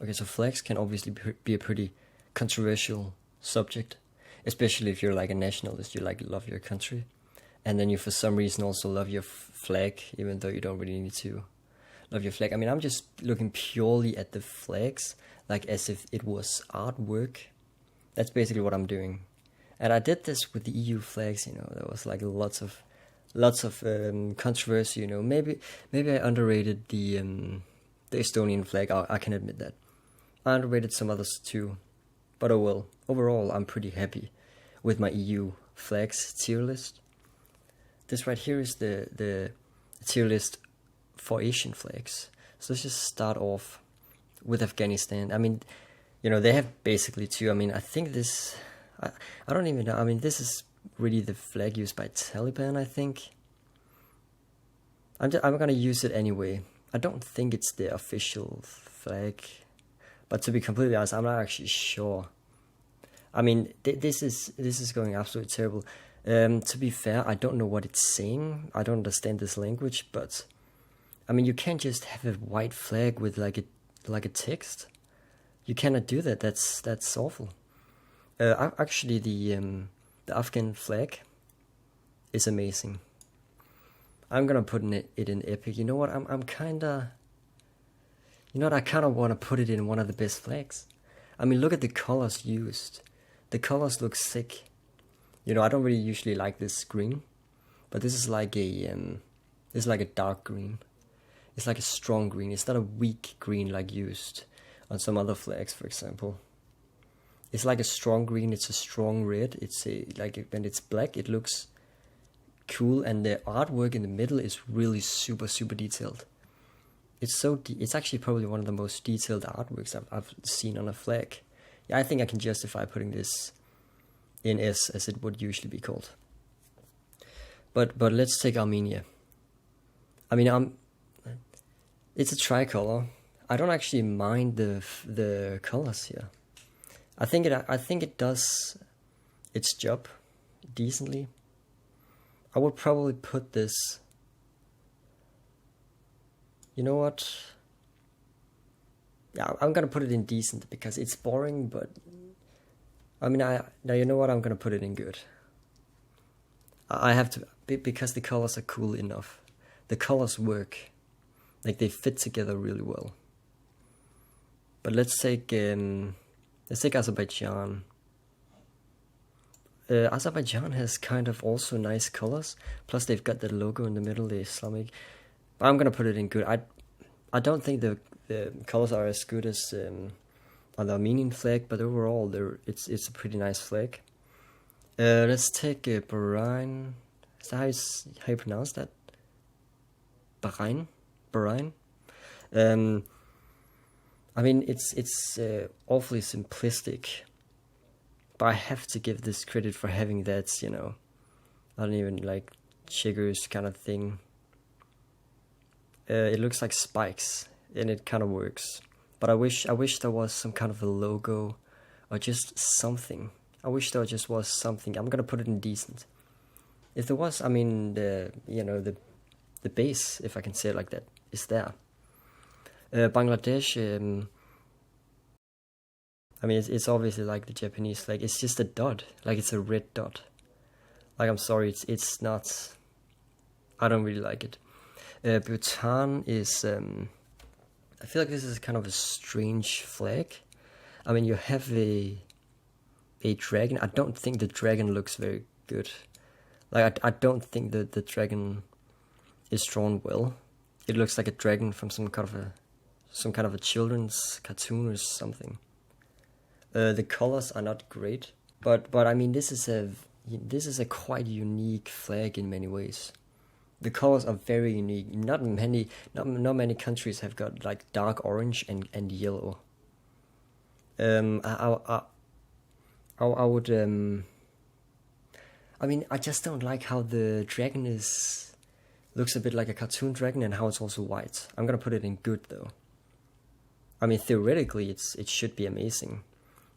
Okay, so flags can obviously be a pretty controversial subject, especially if you're like a nationalist, you like love your country, and then you for some reason also love your flag, even though you don't really need to love your flag. I mean, I'm just looking purely at the flags, like as if it was artwork. That's basically what I'm doing. And I did this with the EU flags, you know, there was like lots of controversy, you know. Maybe I underrated the Estonian flag, I can admit that. I underrated some others too. But oh well, overall I'm pretty happy with my EU flags tier list. This right here is the tier list for Asian flags. So let's just start off with Afghanistan. I mean, you know, they have basically two. I mean, I think this, I don't even know. I mean, this is really the flag used by Taliban, I think. I'm gonna use it anyway. I don't think it's the official flag, but to be completely honest, I'm not actually sure. I mean, this is going absolutely terrible. To be fair, I don't know what it's saying. I don't understand this language, but I mean, you can't just have a white flag with like a text. You cannot do that. That's awful. Actually, the Afghan flag is amazing. I'm gonna put it in epic. You know what? I'm kinda. You know what? I kind of want to put it in one of the best flags. I mean, look at the colors used. The colors look sick. You know, I don't really usually like this green, but this is like a dark green. It's like a strong green. It's not a weak green like used on some other flags, for example. It's like a strong green. It's a strong red. It's when it's black, it looks cool, and the artwork in the middle is really super detailed. It's actually probably one of the most detailed artworks I've seen on a flag. Yeah, I think I can justify putting this in S, as it would usually be called. But let's take Armenia. I mean, it's a tricolor. I don't actually mind the colors here. I think it does its job decently. I would probably put this. You know what? Yeah, I'm gonna put it in decent because it's boring, but I mean, now you know what? I'm gonna put it in good. I have to, because the colors are cool enough. The colors work, like they fit together really well. But let's take Azerbaijan. Azerbaijan has kind of also nice colors. Plus, they've got the logo in the middle, the Islamic. But I'm gonna put it in good. I don't think the colors are as good as on the Armenian flag, but overall, it's a pretty nice flag. Let's take Bahrain. Is that how you pronounce that? Bahrain. I mean, it's awfully simplistic, but I have to give this credit for having that, you know, I don't even like chiggers kind of thing. It looks like spikes, and it kind of works. But I wish there was some kind of a logo, or just something. I wish there just was something. I'm gonna put it in decent. If there was, I mean, the base, if I can say it like that, is there. Bangladesh. I mean, it's obviously like the Japanese flag. It's just a dot, like it's a red dot. Like, I'm sorry, it's not. I don't really like it. Bhutan is. I feel like this is kind of a strange flag. I mean, you have a dragon. I don't think the dragon looks very good. Like, I don't think that the dragon is drawn well. It looks like a dragon from some kind of a children's cartoon or something. The colors are not great, but I mean, this is a quite unique flag in many ways. The colors are very unique. Not many countries have got like dark orange and yellow. I would. I mean, I just don't like how the dragon looks a bit like a cartoon dragon, and how it's also white. I'm gonna put it in good though. I mean, theoretically, it should be amazing.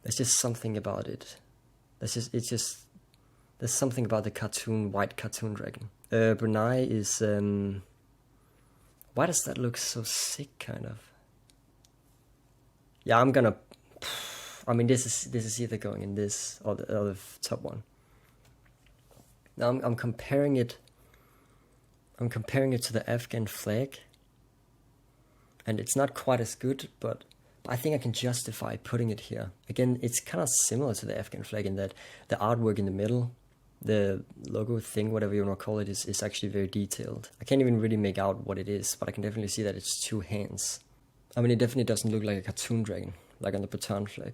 There's just something about it. There's something about the white cartoon dragon. Brunei is. Why does that look so sick, kind of? Yeah, I'm gonna. I mean, this is either going in this or the other top one. Now I'm comparing it. I'm comparing it to the Afghan flag, and it's not quite as good, but I think I can justify putting it here. Again, it's kind of similar to the Afghan flag in that the artwork in the middle, the logo thing, whatever you want to call it, is actually very detailed. I can't even really make out what it is, but I can definitely see that it's two hands. I mean, it definitely doesn't look like a cartoon dragon, like on the Bhutan flag.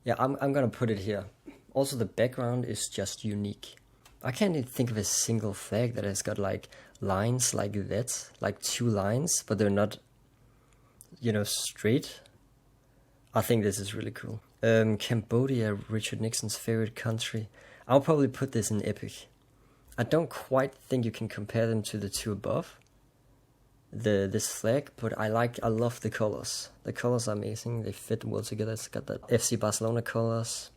Yeah, I'm gonna put it here. Also, the background is just unique. I can't even think of a single flag that has got like lines like that, like two lines, but they're not, straight. I think this is really cool. Cambodia, Richard Nixon's favorite country. I'll probably put this in epic. I don't quite think you can compare them to the two above. This flag, but I love the colors. The colors are amazing. They fit well together. It's got the FC Barcelona colors.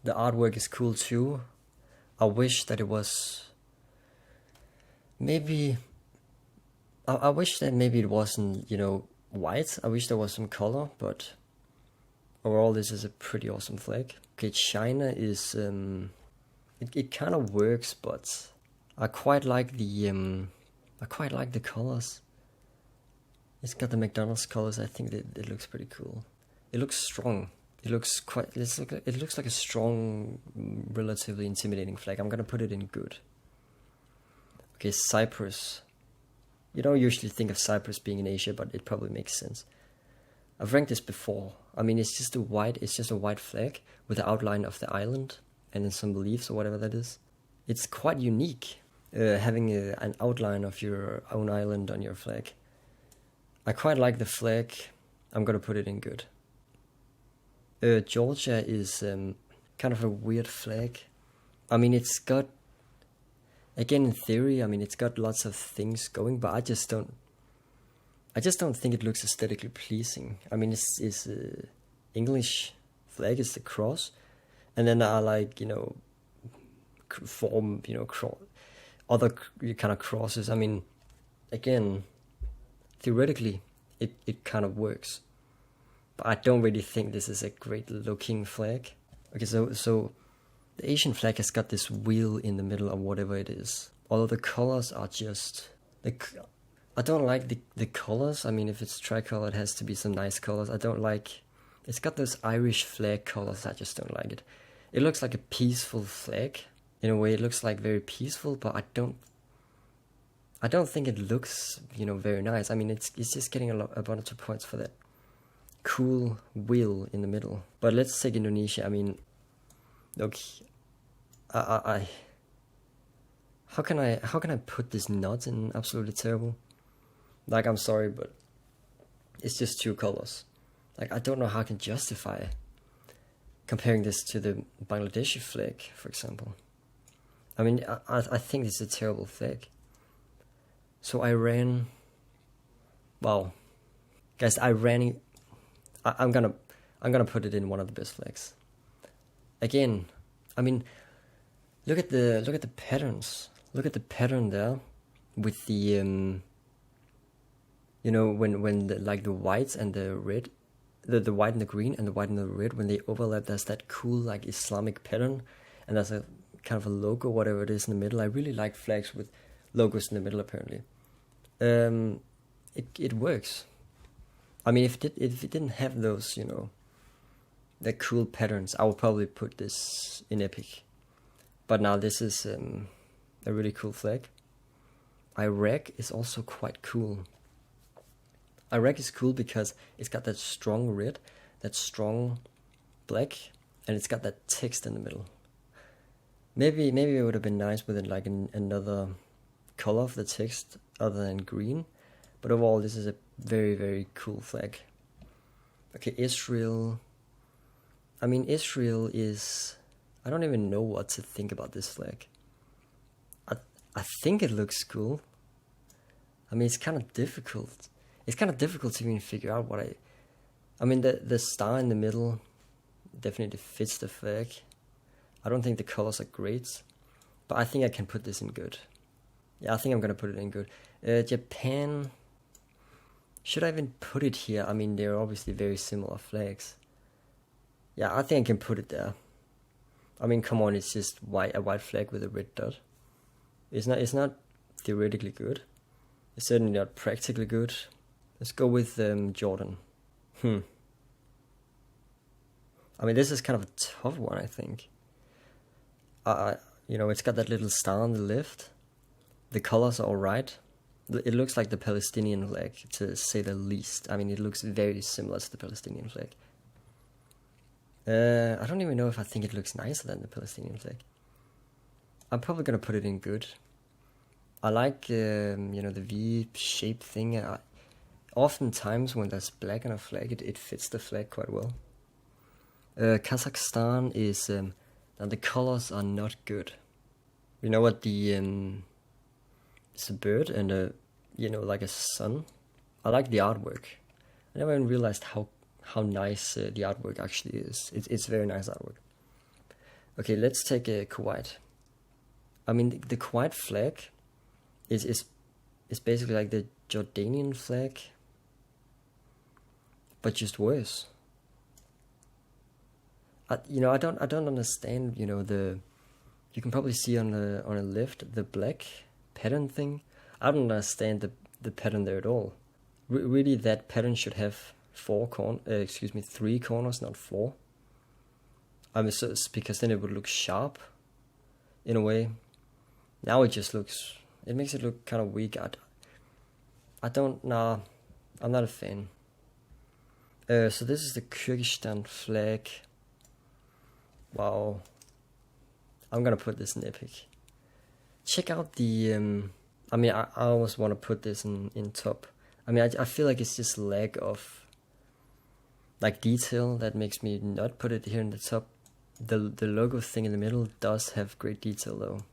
The artwork is cool too. I wish that it was maybe. I wish that maybe it wasn't white. I wish there was some color, but overall this is a pretty awesome flag. Okay, China is it kind of works, but I quite like the colors. It's got the McDonald's colors. I think that it looks pretty cool. It looks strong. It looks like a strong, relatively intimidating flag. I'm gonna put it in good. Okay, Cyprus. You don't usually think of Cyprus being in Asia, but it probably makes sense. I've ranked this before. I mean, it's just a white flag with the outline of the island and then some leaves or whatever that is. It's quite unique, having an outline of your own island on your flag. I quite like the flag. I'm gonna put it in good. Georgia is kind of a weird flag. I mean, it's got, again, in theory, I mean, it's got lots of things going, but I just don't think it looks aesthetically pleasing. I mean, it's English flag is the cross, and then I like form other kind of crosses. I mean, again, theoretically, it kind of works, but I don't really think this is a great looking flag. Okay, so the Asian flag has got this wheel in the middle of whatever it is. Although the colors are just I don't like the colors. I mean, if it's tricolor, it has to be some nice colors. I don't like. It's got those Irish flag colors. I just don't like it. It looks like a peaceful flag. In a way, it looks like very peaceful, but I don't think it looks very nice. I mean, it's just getting a bunch of points for that cool wheel in the middle. But let's take Indonesia. I mean, look, how can I put this knot in absolutely terrible? Like, I'm sorry, but it's just two colors. Like, I don't know how I can justify comparing this to the Bangladeshi flag, for example. I mean, I think this is a terrible flag. So Iran, wow, guys, Iran. I'm gonna put it in one of the best flags. Again, I mean, look at the patterns. Look at the pattern there, with the when the whites and the red, the white and the green and the white and the red, when they overlap, there's that cool like Islamic pattern, and there's a kind of a logo, whatever it is, in the middle. I really like flags with logos in the middle. Apparently, it works. I mean, if it didn't have those, the cool patterns, I would probably put this in epic. But now this is a really cool flag. Iraq is also quite cool. Iraq is cool because it's got that strong red, that strong black, and it's got that text in the middle. Maybe it would have been nice with it like another color of the text other than green, but overall this is a very, very cool flag. Okay, Israel. I mean, Israel is, I don't even know what to think about this flag. I think it looks cool. I mean, it's kind of difficult. It's kind of difficult to even figure out what I mean, the star in the middle definitely fits the flag. I don't think the colors are great, but I think I can put this in good. Yeah, I think I'm gonna put it in good. Japan. Should I even put it here? I mean, they're obviously very similar flags. Yeah, I think I can put it there. I mean, come on, it's just a white flag with a red dot. It's not theoretically good. It's certainly not practically good. Let's go with Jordan. I mean, this is kind of a tough one, I think. It's got that little star on the left. The colors are alright. It looks like the Palestinian flag, to say the least. I mean, it looks very similar to the Palestinian flag. I don't even know if I think it looks nicer than the Palestinian flag. I'm probably gonna put it in good. I like, the V-shaped thing. Oftentimes when there's black on a flag, it fits the flag quite well. Kazakhstan is, now the colors are not good. You know what, it's a bird and like a sun. I like the artwork. I never even realized how nice the artwork actually is. It's very nice artwork. Okay, let's take Kuwait. I mean, the Kuwait flag is basically like the Jordanian flag, but just worse. I don't understand. You can probably see on the left the black pattern thing. I don't understand the pattern there at all. Really, that pattern should have 3 corners, not 4. I mean, so it's because then it would look sharp, in a way. Now it makes it look kind of weak. I'm not a fan. So this is the Kyrgyzstan flag. Wow. I'm gonna put this in epic. Check out the, I almost want to put this in top. I mean, I feel like it's just lack of, like, detail that makes me not put it here in the top. The logo thing in the middle does have great detail, though.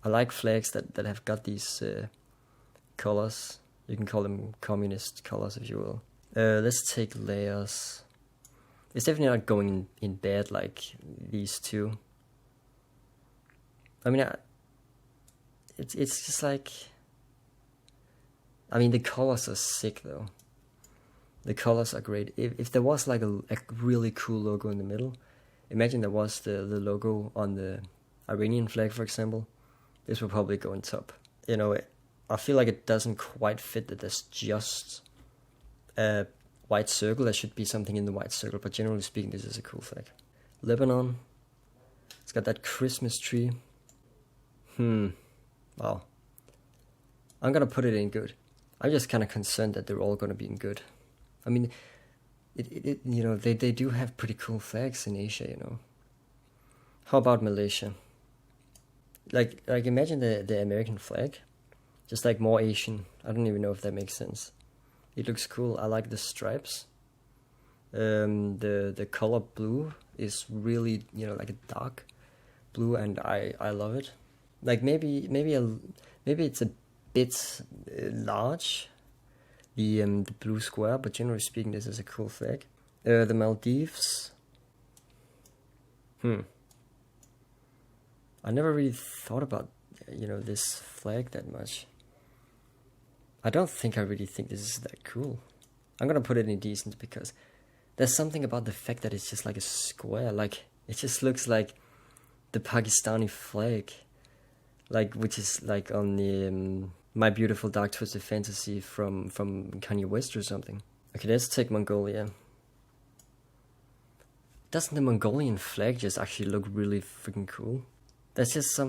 I like flags that have got these colors. You can call them communist colors, if you will. Let's take layers. It's definitely not going in bad like these two. I mean, it's just like, I mean, the colors are sick though. The colors are great. If there was like a really cool logo in the middle, imagine there was the logo on the Iranian flag, for example, this would probably go on top. I feel like it doesn't quite fit that there's just a white circle. There should be something in the white circle, but generally speaking, this is a cool flag. Lebanon, it's got that Christmas tree. Wow. I'm gonna put it in good. I'm just kind of concerned that they're all gonna be in good. I mean, they do have pretty cool flags in Asia, How about Malaysia? Like imagine the American flag, just like more Asian. I don't even know if that makes sense. It looks cool. I like the stripes. The color blue is really, like a dark blue, and I love it. Like maybe it's a bit large, the blue square, but generally speaking, this is a cool flag. The Maldives. I never really thought about this flag that much. I don't think I really think this is that cool. I'm gonna put it in decent because there's something about the fact that it's just like a square. Like, it just looks like the Pakistani flag, like, which is like on the My Beautiful Dark Twisted Fantasy from Kanye West or something. Okay, let's take Mongolia. Doesn't the Mongolian flag just actually look really freaking cool? There's just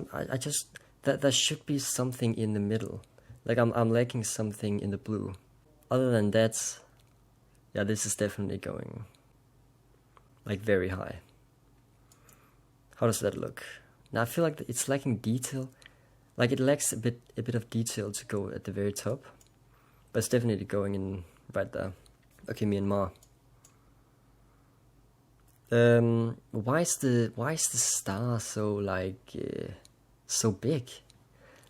there should be something in the middle. Like, I'm lacking something in the blue. Other than that, yeah, this is definitely going, like, very high. How does that look? Now, I feel like it's lacking detail. Like, it lacks a bit of detail to go at the very top. But it's definitely going in right there. Okay, Myanmar. Why is the star so, like, so big?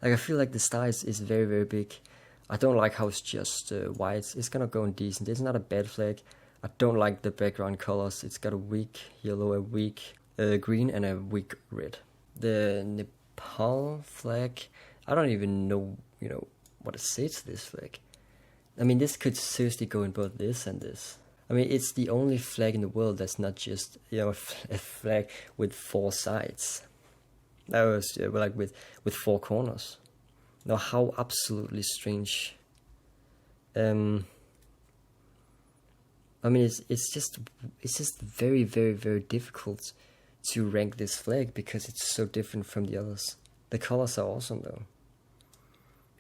Like, I feel like the star is very, very big. I don't like how it's just white. It's gonna go in decent. It's not a bad flag. I don't like the background colors. It's got a weak yellow, a weak green, and a weak red. The Nepal flag, I don't even know, what to say to this flag. I mean, this could seriously go in both this and this. I mean, it's the only flag in the world that's not just, you know, a flag with 4 sides. That was like with 4 corners. Now, how absolutely strange. I mean, it's just very, very, very difficult to rank this flag because it's so different from the others. The colors are awesome though.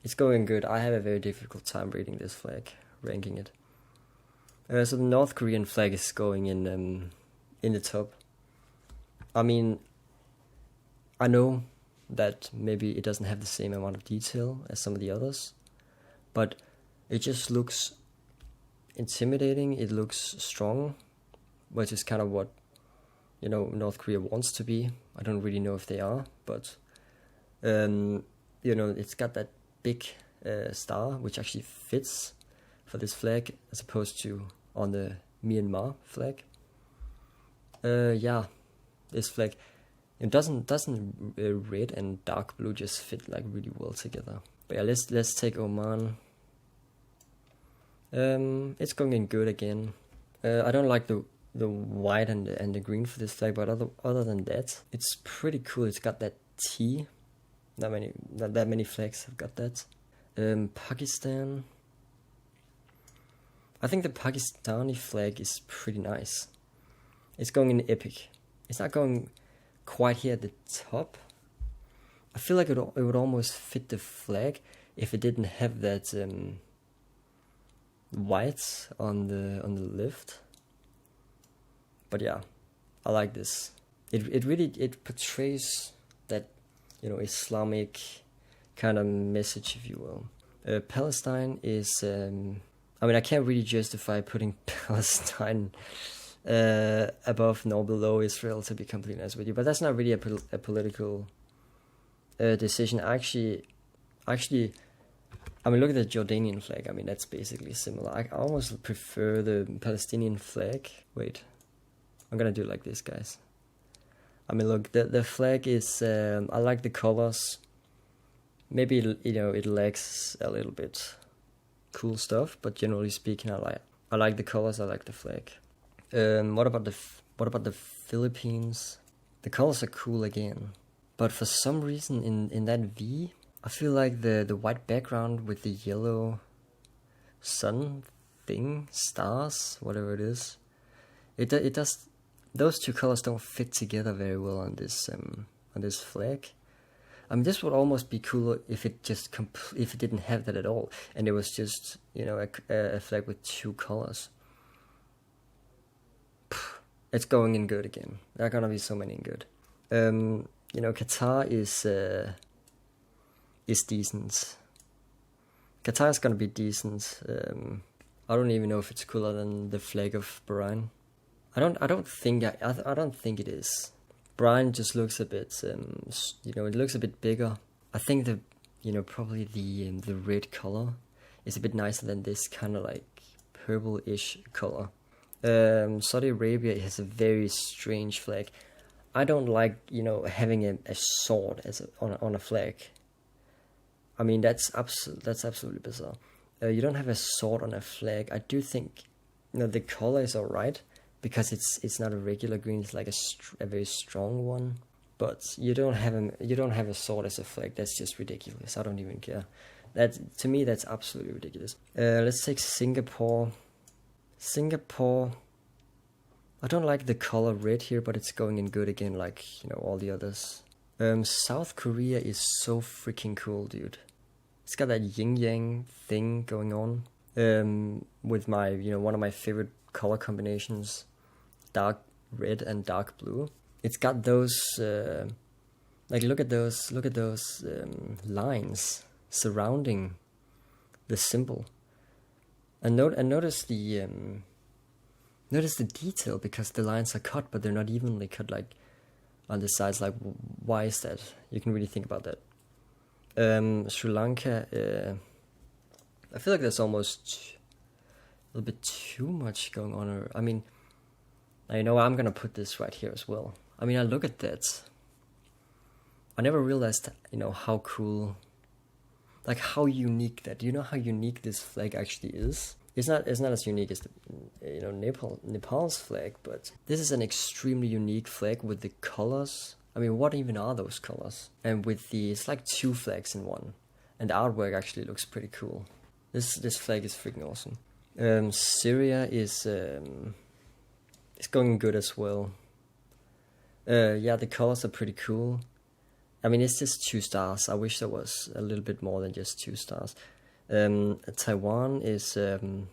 It's going good. I have a very difficult time reading this flag, ranking it. So the North Korean flag is going in the top. I mean, I know that maybe it doesn't have the same amount of detail as some of the others, but it just looks intimidating. It looks strong, which is kind of what, you know, North Korea wants to be. I don't really know if they are, but you know, it's got that big star, which actually fits for this flag as opposed to on the Myanmar flag. Yeah, this flag, it doesn't red and dark blue just fit like really well together. But yeah, let's take Oman. It's going in good again. I don't like the white and the green for this flag, but other than that, it's pretty cool. It's got that T. Not that many flags have got that. Pakistan. I think the Pakistani flag is pretty nice. It's going in epic. It's not going quite here at the top. I feel like it would almost fit the flag if it didn't have that white on the left. But yeah, I like this. It really portrays that, you know, Islamic kind of message, if you will. Palestine is, I mean, I can't really justify putting Palestine above nor below Israel, to be completely honest with you. But that's not really a political decision. Actually, I mean, look at the Jordanian flag. I mean, that's basically similar. I almost prefer the Palestinian flag. Wait, I'm gonna do it like this, guys. I mean, look, the flag is, I like the colors. Maybe, you know, it lacks a little bit cool stuff, but generally speaking, I like the colors, I like the flag. What about the Philippines? The colors are cool again, but for some reason in that V, I feel like the white background with the yellow sun thing, stars, whatever it is, it does. Those two colors don't fit together very well on this flag. I mean, this would almost be cooler if it just if it didn't have that at all, and it was just, you know, a flag with 2 colors. It's going in good again. There are gonna be so many in good. You know, Qatar is decent. Qatar is gonna be decent. I don't even know if it's cooler than the flag of Bahrain. I don't think it is. Bahrain just looks a bit, you know, it looks a bit bigger. I think probably the red color is a bit nicer than this kind of like purple-ish color. Saudi Arabia has a very strange flag. I don't like, you know, having a sword on a flag. I mean, that's absolutely bizarre. You don't have a sword on a flag. I do think, you know, the color is alright, because it's not a regular green, it's like a very strong one. But you don't have a sword as a flag. That's just ridiculous. I don't even care. To me, that's absolutely ridiculous. Let's take Singapore. Singapore, I don't like the color red here, but it's going in good again, like, you know, all the others. South Korea is so freaking cool, dude. It's got that yin yang thing going on. With my, you know, one of my favorite color combinations, dark red and dark blue. It's got those, like, look at those lines surrounding the symbol. And notice the detail, because the lines are cut, but they're not evenly cut, like on the sides. Like, why is that? You can really think about that. Sri Lanka, I feel like there's almost a little bit too much going on. I mean, I know I'm gonna put this right here as well. I mean, I look at that. I never realized, you know, how cool like how unique that. Do you know how unique this flag actually is? It's not as unique as the, Nepal's flag, but this is an extremely unique flag with the colors. I mean, what even are those colors? And with it's like two flags in one, and the artwork actually looks pretty cool. This flag is freaking awesome. Syria is going good as well. Yeah, the colors are pretty cool. I mean, it's just 2 stars. I wish there was a little bit more than just 2 stars. Taiwan is, I'm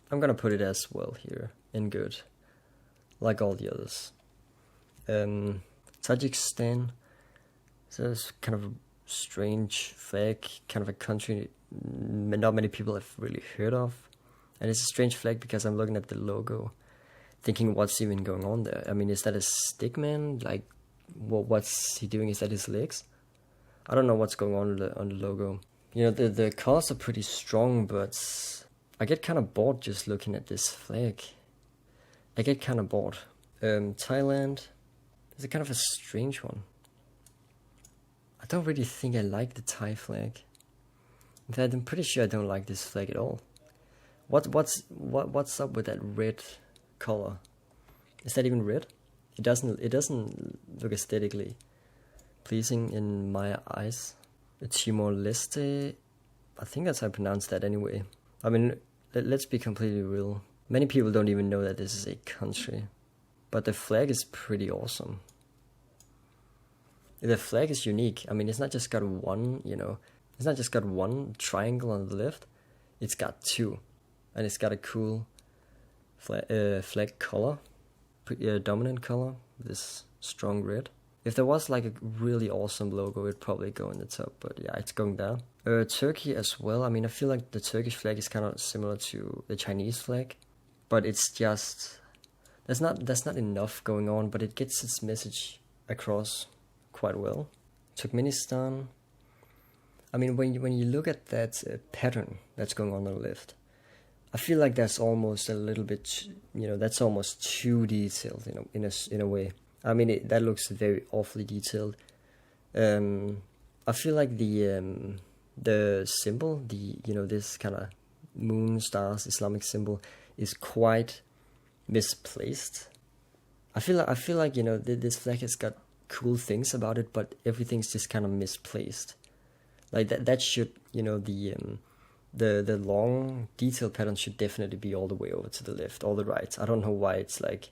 gonna put it as well here, in good, like all the others. Tajikistan, so it's kind of a strange flag, kind of a country not many people have really heard of. And it's a strange flag because I'm looking at the logo, thinking what's even going on there. I mean, is that a stickman? Like, what's he doing? Is that his legs? I don't know what's going on the logo. You know, the colors are pretty strong, but I get kind of bored just looking at this flag. I get kind of bored. Thailand is a kind of a strange one. I don't really think I like the Thai flag. In fact, I'm pretty sure I don't like this flag at all. What's up with that red color? Is that even red? It doesn't look aesthetically pleasing in my eyes. Timor-Leste, I think that's how I pronounce that anyway. I mean, let's be completely real. Many people don't even know that this is a country, but the flag is pretty awesome. The flag is unique. I mean, it's not just got one, it's not just got one triangle on the left. It's got 2, and it's got a cool flag color, dominant color, this strong red. If there was like a really awesome logo, it'd probably go in the top, but yeah, it's going down. Turkey as well. I mean, I feel like the Turkish flag is kind of similar to the Chinese flag, but it's just there's not enough going on, but it gets its message across quite well. Turkmenistan. I mean, when you look at that pattern that's going on the left, I feel like that's almost a little bit, that's almost too detailed, in a way. I mean, that looks very awfully detailed. I feel like the symbol, this kind of moon, stars, Islamic symbol, is quite misplaced. I feel like this flag has got cool things about it, but everything's just kind of misplaced. Like that should, the long detail pattern should definitely be all the way over to the left or the right. I don't know why it's like.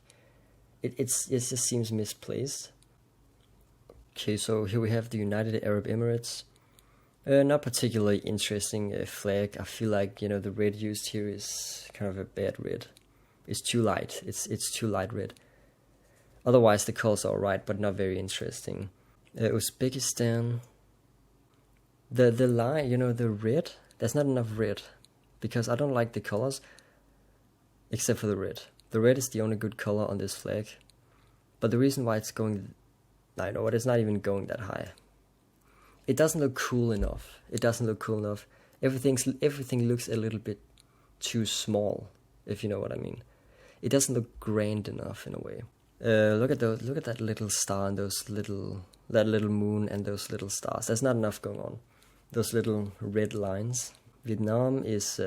It just seems misplaced. Okay, so here we have the United Arab Emirates. Not particularly interesting flag. I feel like the red used here is kind of a bad red. It's too light. It's too light red. Otherwise, the colors are alright, but not very interesting. Uzbekistan. The line, the red. There's not enough red, because I don't like the colors, except for the red. The red is the only good color on this flag. But the reason why it's going, I know what, it's not even going that high. It doesn't look cool enough. Everything looks a little bit too small, if you know what I mean. It doesn't look grand enough in a way. Look at that little star and that little moon and those little stars. There's not enough going on. Those little red lines. Vietnam is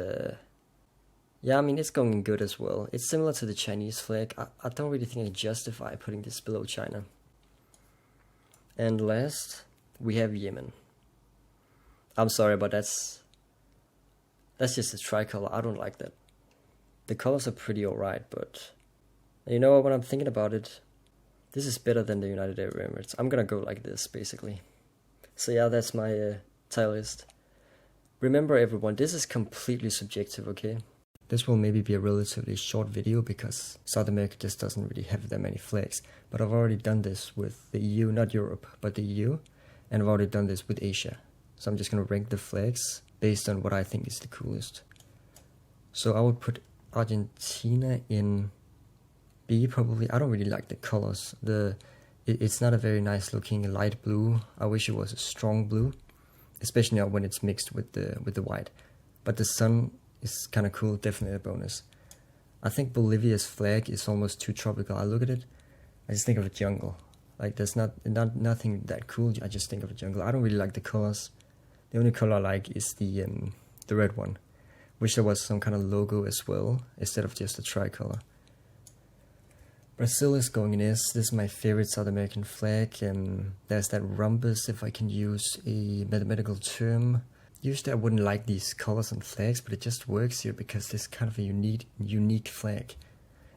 yeah, I mean, it's going good as well. It's similar to the Chinese flag. I don't really think I justify putting this below China. And last, we have Yemen. I'm sorry, but that's just a tricolor. I don't like that. The colors are pretty alright, but when I'm thinking about it, this is better than the United Arab Emirates. I'm gonna go like this, basically. So yeah, that's my tile list. Remember, everyone, this is completely subjective, okay? This will maybe be a relatively short video because South America just doesn't really have that many flags. But I've already done this with the EU, not Europe, but the EU. And I've already done this with Asia. So I'm just going to rank the flags based on what I think is the coolest. So I would put Argentina in B probably. I don't really like the colors. It's not a very nice looking light blue. I wish it was a strong blue. Especially now when it's mixed with the white. But the sun is kind of cool, definitely a bonus. I think Bolivia's flag is almost too tropical. I look at it, I just think of a jungle. Like there's nothing that cool. I just think of a jungle. I don't really like the colors. The only color I like is the red one. Wish there was some kind of logo as well, instead of just a tricolor. Brazil is going in S. This is my favorite South American flag. There's that rhombus, if I can use a mathematical term. Usually I wouldn't like these colors on flags, but it just works here because it's kind of a unique flag.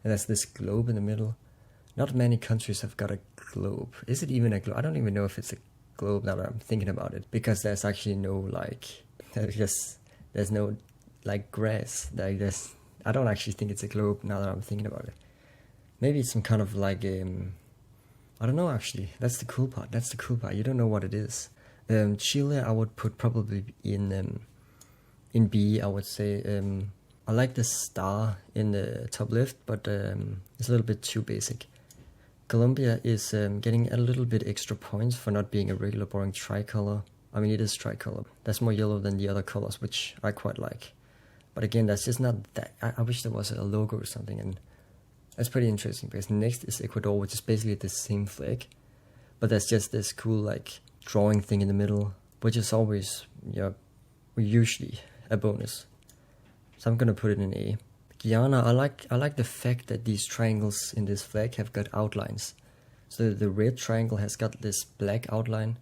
And there's this globe in the middle. Not many countries have got a globe. Is it even a globe? I don't even know if it's a globe now that I'm thinking about it. Because there's actually no like, there's no like grass. Like I don't actually think it's a globe now that I'm thinking about it. Maybe it's some kind of like, I don't know actually. That's the cool part. You don't know what it is. Chile I would put probably in B, I would say. I like the star in the top left, but it's a little bit too basic. Colombia is getting a little bit extra points for not being a regular boring tricolor. I mean, it is tricolor. That's more yellow than the other colors, which I quite like. But again, that's just not that. I wish there was a logo or something, and that's pretty interesting because next is Ecuador, which is basically the same flag, but there's just this cool like drawing thing in the middle, which is always, usually a bonus. So I'm gonna put it in A. Guyana, I like the fact that these triangles in this flag have got outlines. So the red triangle has got this black outline,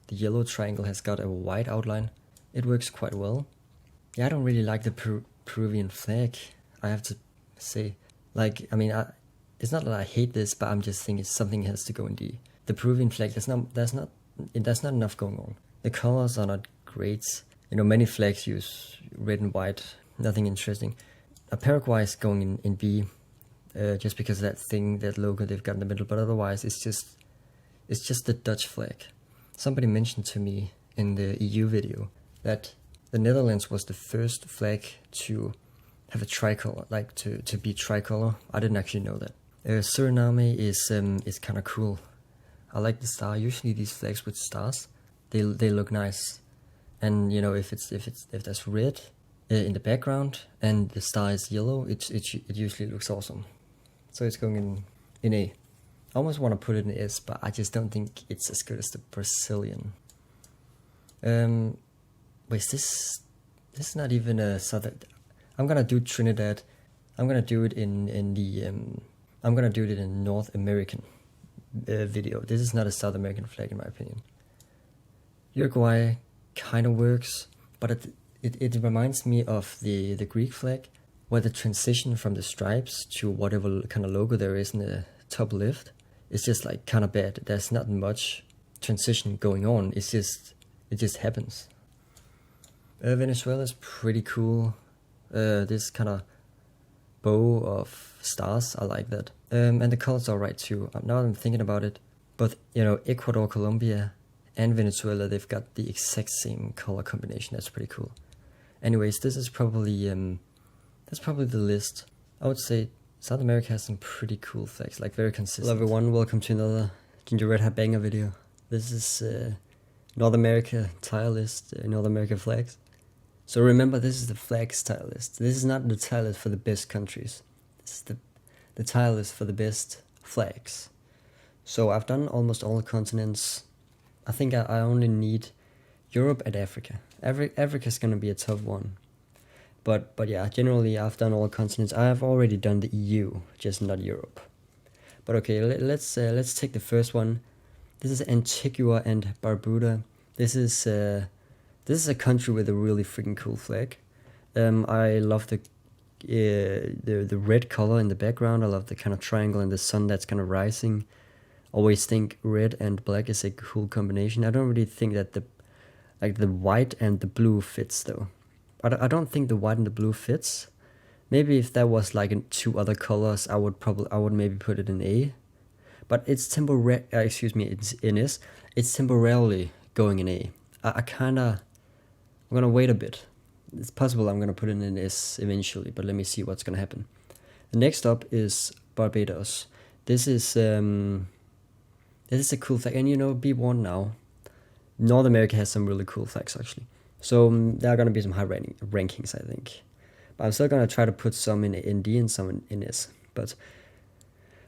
the yellow triangle has got a white outline. It works quite well. Yeah, I don't really like the Peruvian flag, I have to say. Like, I mean, it's not that I hate this, but I'm just thinking something has to go in D. The Peruvian flag, there's not enough going on. The colors are not great. Many flags use red and white, nothing interesting. Paraguay is going in B, just because of that logo they've got in the middle. But otherwise, it's just the Dutch flag. Somebody mentioned to me in the EU video that the Netherlands was the first flag to have a tricolor, like to be tricolor. I didn't actually know that. Suriname is kind of cool. I like the star. Usually these flags with stars, they look nice. And if there's red in the background and the star is yellow, it usually looks awesome. So it's going in A. I almost want to put it in S, but I just don't think it's as good as the Brazilian. Wait, this is not even a southern. I'm gonna do Trinidad. I'm gonna do it in North American video. This is not a South American flag in my opinion. Uruguay kind of works, but it reminds me of the Greek flag, where the transition from the stripes to whatever kind of logo there is in the top left is just like kind of bad. There's not much transition going on. It just happens. Venezuela is pretty cool. This kind of bow of stars, I like that. And the colors are right too. Now I'm thinking about it, but Ecuador, Colombia, and Venezuela, they've got the exact same color combination. That's pretty cool. Anyways, this is probably that's probably the list. I would say South America has some pretty cool flags, like very consistent. Hello everyone, welcome to another Ginger Red Hat Banger video. This is North America tile list, North America flags. So remember, this is the flags tile list. This is not the tile list for the best countries. This is the tile list for the best flags. So I've done almost all the continents. I think I only need Europe and Africa. Africa's gonna be a tough one. But yeah, generally I've done all continents. I have already done the EU, just not Europe. But okay, let's take the first one. This is Antigua and Barbuda. This is a country with a really freaking cool flag. I love the red color in the background. I love the kind of triangle in the sun that's kind of rising. Always think red and black is a cool combination. I don't really think that the white and the blue fits though. I don't think the white and the blue fits. Maybe if that was like in two other colors, I would maybe put it in A. But it's it's in S. It's temporarily going in A. I'm gonna wait a bit. It's possible I'm gonna put it in S eventually, but let me see what's gonna happen. Next up is Barbados. This is a cool flag, and be warned now. North America has some really cool flags actually. So there are gonna be some high rankings, I think. But I'm still gonna try to put some in D and some in S. But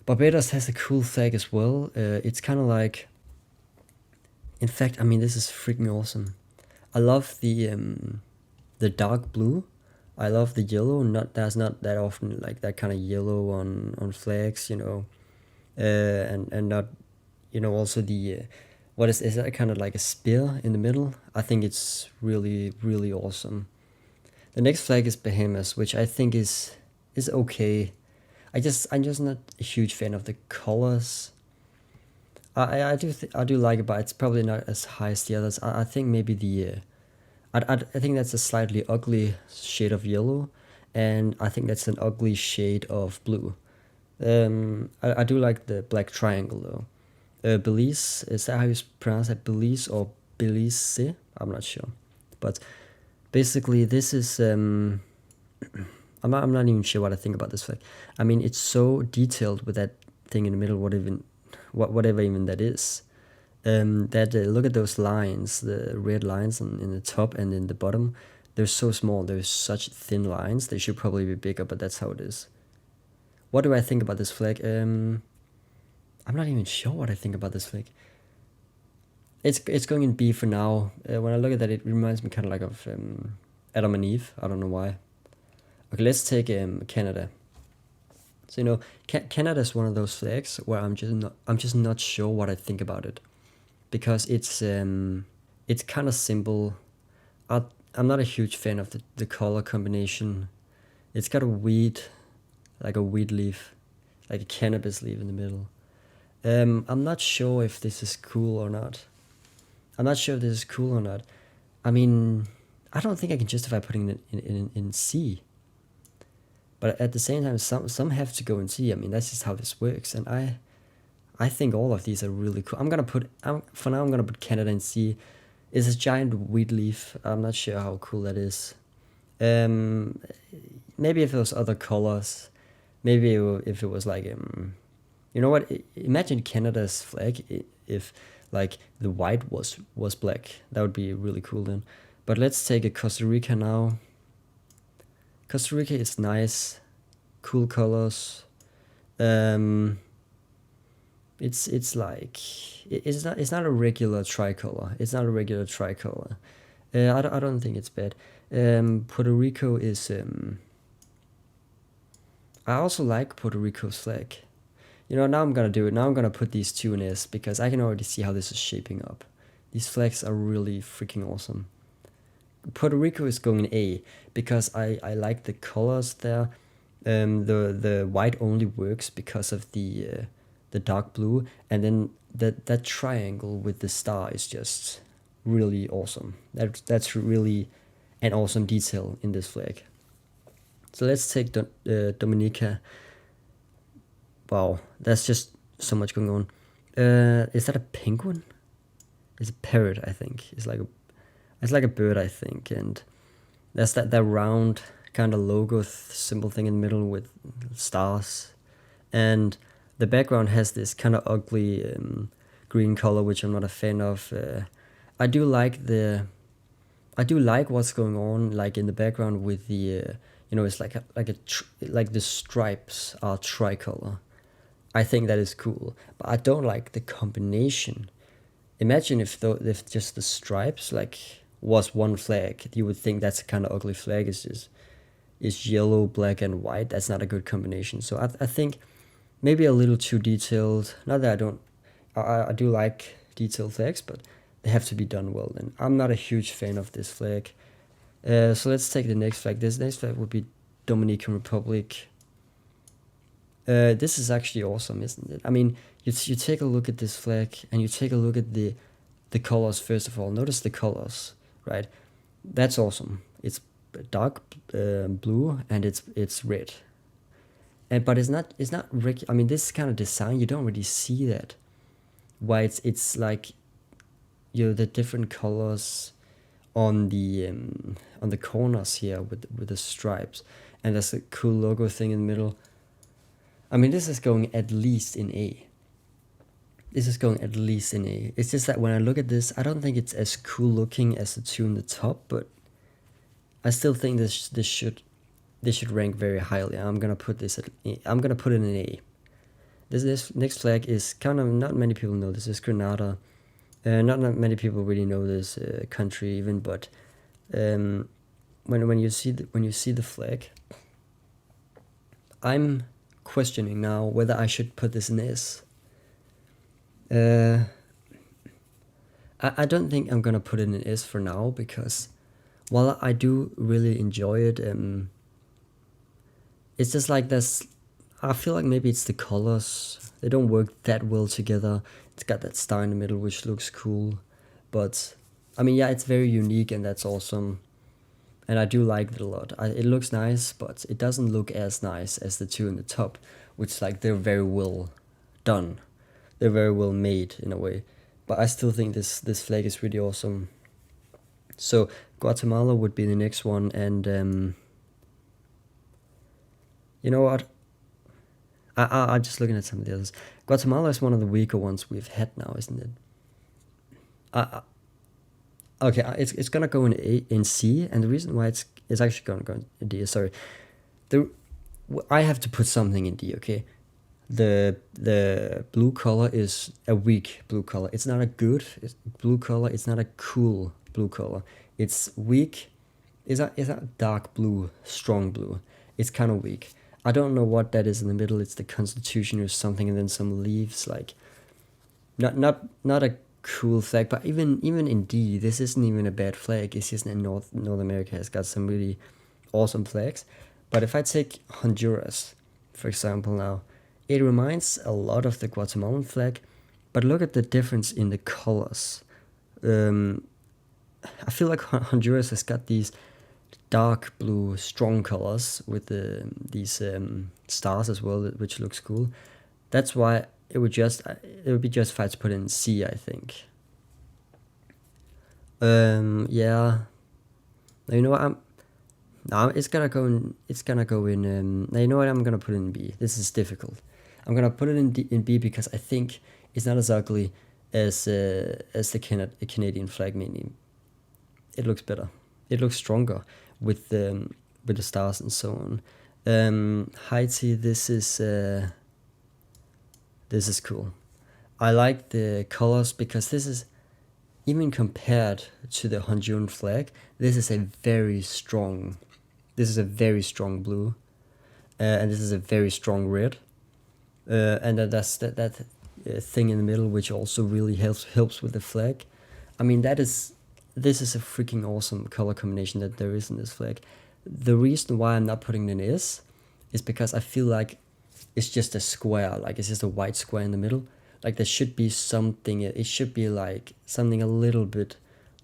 Barbados has a cool flag as well. It's kind of like, in fact, I mean, this is freaking awesome. I love the dark blue. I love the yellow. There's not that often like that kind of yellow on flags, and not, also the what is that kind of like a spear in the middle? I think it's really really awesome. The next flag is Bahamas, which I think is okay. I'm just not a huge fan of the colors. I do like it, but it's probably not as high as the others. I think maybe I think that's a slightly ugly shade of yellow, and I think that's an ugly shade of blue. I do like the black triangle though. Belize, is that how you pronounce it? Belize or Belize? I'm not sure, but basically this is I'm not even sure what I think about this flag. I mean, it's so detailed with that thing in the middle. Whatever even that is. Look at those lines, the red lines in the top and in the bottom. They're so small. They're such thin lines. They should probably be bigger, but that's how it is. What do I think about this flag? I'm not even sure what I think about this flag. It's going in B for now. When I look at that, it reminds me kind of like of Adam and Eve. I don't know why. Okay, let's take Canada. So Canada is one of those flags where I'm just not sure what I think about it, because it's kind of simple. I'm not a huge fan of the color combination. It's got a weed leaf, like a cannabis leaf in the middle. I'm not sure if this is cool or not. I mean, I don't think I can justify putting it in C. But at the same time, some have to go in C. I mean, that's just how this works. And I think all of these are really cool. I'm gonna put Canada in C. It's a giant weed leaf. I'm not sure how cool that is. Maybe if it was other colors, maybe if it was like you know what? Imagine Canada's flag if like the white was black. That would be really cool then. But let's take a Costa Rica now. Costa Rica is nice, cool colors. It's not a regular tricolor. I don't think it's bad. Puerto Rico is I also like Puerto Rico's flag. Now I'm gonna do it. Now I'm gonna put these two in S because I can already see how this is shaping up. These flags are really freaking awesome. Puerto Rico is going in A because I like the colors there. The white only works because of the dark blue, and then that triangle with the star is just really awesome. That's really an awesome detail in this flag. So let's take Dominica. Wow, that's just so much going on. Is that a penguin? It's a parrot, I think. It's like a bird, I think, and there's that round kind of logo symbol thing in the middle with stars, and the background has this kind of ugly green color, which I'm not a fan of. I do like what's going on, like in the background with the it's like the stripes are tricolor. I think that is cool, but I don't like the combination. Imagine if just the stripes was one flag. You would think that's a kind of ugly flag. It's yellow, black, and white. That's not a good combination. So I think maybe a little too detailed. Not that I do like detailed flags, but they have to be done well. And I'm not a huge fan of this flag. So let's take the next flag. This next flag would be Dominican Republic. This is actually awesome, isn't it? I mean, you take a look at this flag and you take a look at the colors first of all. Notice the colors, right? That's awesome. It's dark blue and it's red. But it's not I mean, this kind of design, you don't really see that. Why it's like the different colors on the corners here with the stripes, and there's a cool logo thing in the middle. I mean, this is going at least in A. It's just that when I look at this, I don't think it's as cool looking as the two in the top, but I still think this should rank very highly. I'm gonna put it in an A. This next flag is kind of, not many people know this is Grenada. Not many people really know this country even, but when you see the flag, I'm questioning now whether I should put this in S. I don't think I'm gonna put it in S for now, because while I do really enjoy it, it's just like this. I feel like maybe it's the colors. They don't work that well together. It's got that star in the middle, which looks cool. But, I mean, yeah, it's very unique, and that's awesome. And I do like it a lot. It looks nice, but it doesn't look as nice as the two in the top, which, like, they're very well done. They're very well made, in a way. But I still think this flag is really awesome. So, Guatemala would be the next one, and, you know what? I'm just looking at some of the others. Guatemala is one of the weaker ones we've had now, isn't it? Okay, it's gonna go in C, and the reason why it's actually gonna go in D. Sorry, I have to put something in D. Okay, the blue color is a weak blue color. It's not a good blue color. It's not a cool blue color. It's weak. It's a dark blue, strong blue. It's kind of weak. I don't know what that is in the middle. It's the Constitution or something, and then some leaves. Like, not a cool flag. But even in D, this isn't even a bad flag. It's just in North America has got some really awesome flags. But if I take Honduras, for example, now, it reminds a lot of the Guatemalan flag, but look at the difference in the colors. I feel like Honduras has got these dark blue, strong colors with these stars as well, which looks cool. That's why it would be justified to put in C, I think. Yeah. Now, you know what? It's gonna go in. Now, you know what? I'm gonna put it in B. This is difficult. I'm gonna put it in B because I think it's not as ugly as the Canadian flag. Maybe it looks better. It looks stronger with the stars and so on. Haiti. This is cool. I like the colors because this is, even compared to the Honduran flag, this is a very strong blue, and this is a very strong red, and that's that thing in the middle, which also really helps with the flag. I mean, this is a freaking awesome color combination that there is in this flag. The reason why I'm not putting it in is because I feel like it's just a square, like it's just a white square in the middle. Like, there should be something. It should be like something a little bit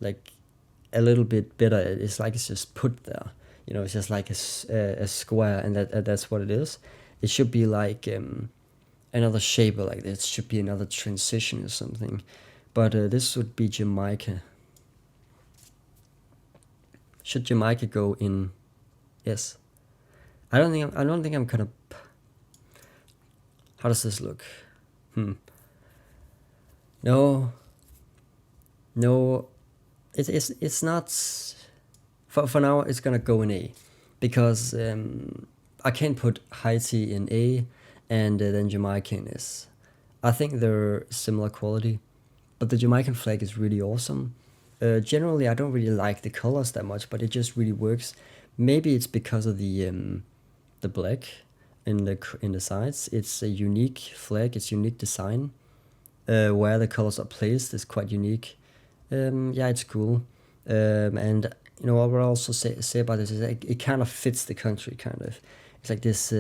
better. It's like it's just put there. You know, it's just like a square, and that's what it is. It should be like another shape, or like it should be another transition or something. But this would be Jamaica. Should Jamaica go in S? I don't think I'm gonna. How does this look? No, it's not. For now, it's gonna go in A, because I can't put Haiti in A, and then Jamaica in S. I think they're similar quality, but the Jamaican flag is really awesome. Generally, I don't really like the colors that much, but it just really works. Maybe it's because of the black in the sides. It's a unique flag. It's unique design. Where the colors are placed is quite unique. Yeah, it's cool. And you know what I will also say about this is that it kind of fits the country, kind of. It's like this,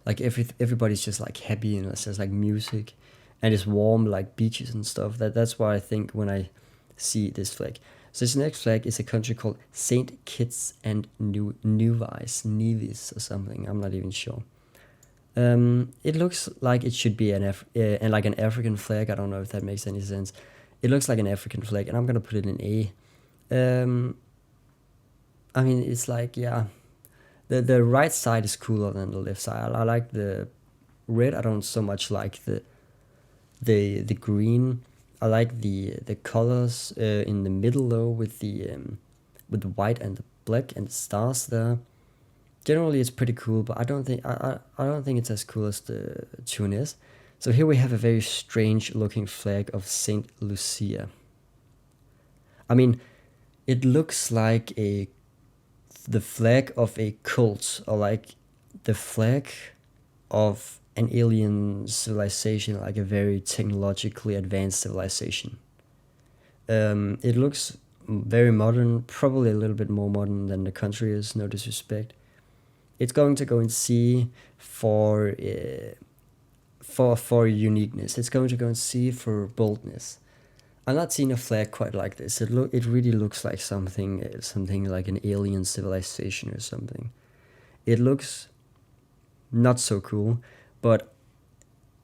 like everybody's just like happy, and it's just like music, and it's warm, like beaches and stuff. That's why I think when I see this flag. So this next flag is a country called Saint Kitts and Nevis or something. I'm not even sure. It looks like it should be like an African flag. I don't know if that makes any sense. It looks like an African flag, and I'm gonna put it in A. I mean, it's like, yeah, the right side is cooler than the left side. I like the red. I don't so much like the green. I like the colors in the middle though, with the white and the black and the stars there. Generally, it's pretty cool, but I don't think it's as cool as the tune is. So here we have a very strange looking flag of Saint Lucia. I mean, it looks like the flag of a cult, or like the flag of an alien civilization, like a very technologically advanced civilization. It looks very modern, probably a little bit more modern than the country is, no disrespect. It's going to go in C for uniqueness. It's going to go in C for boldness. I'm not seeing a flag quite like this. It really looks like something like an alien civilization or something. It looks not so cool, but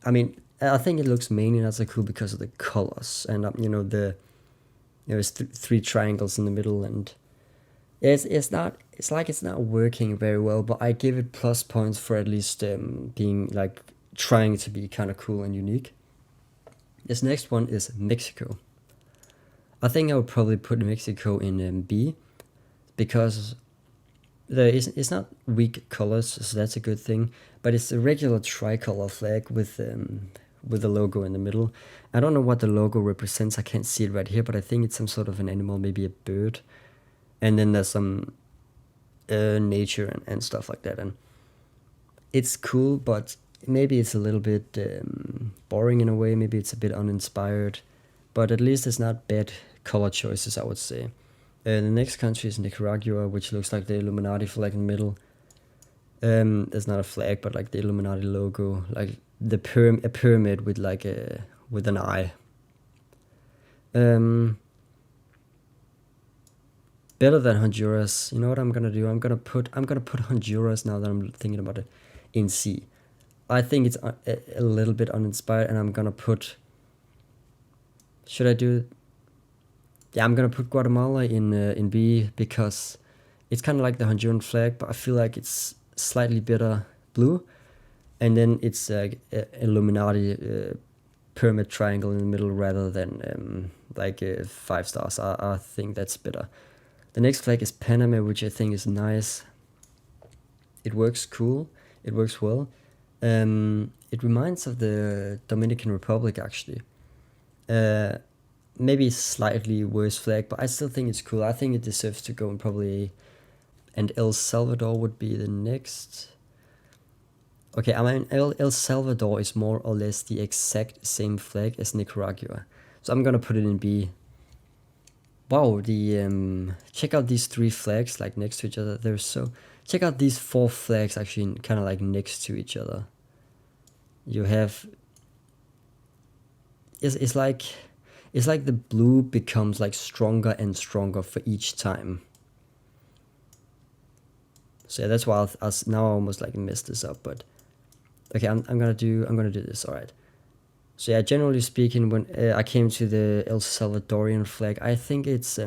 I mean, I think it looks mainly not so cool because of the colors and there's three triangles in the middle, and it's not working very well. But I give it plus points for at least being like trying to be kind of cool and unique. This next one is Mexico. I think I would probably put Mexico in B, because it's not weak colors, so that's a good thing. But it's a regular tricolor flag with the logo in the middle. I don't know what the logo represents. I can't see it right here, but I think it's some sort of an animal, maybe a bird. And then there's some nature and stuff like that. And it's cool, but maybe it's a little bit boring in a way. Maybe it's a bit uninspired, but at least it's not bad color choices, I would say. The next country is Nicaragua, which looks like the Illuminati flag in the middle. There's not a flag, but like the Illuminati logo, like a pyramid with like with an eye. Better than Honduras. You know what I'm gonna do? I'm gonna put Honduras, now that I'm thinking about it, in C. I think it's a little bit uninspired, and I'm gonna put. Should I do? Yeah, I'm gonna put Guatemala in B, because it's kind of like the Honduran flag, but I feel like it's slightly better blue, and then it's Illuminati pyramid triangle in the middle rather than 5 stars. I think that's better. The next flag is Panama, which I think is nice. It works cool. It works well. It reminds of the Dominican Republic, actually. Maybe slightly worse flag, but I still think it's cool. I think it deserves to go in probably A. And El Salvador would be the next. Okay, I mean, El Salvador is more or less the exact same flag as Nicaragua. So I'm gonna put it in B. Wow, check out these 3 flags like next to each other. Check out these 4 flags actually kind of like next to each other. You have, it's like the blue becomes like stronger and stronger for each time. So yeah, that's why now I almost like messed this up, but okay, I'm gonna do this. All right. So yeah, generally speaking, when I came to the El Salvadorian flag, I think it's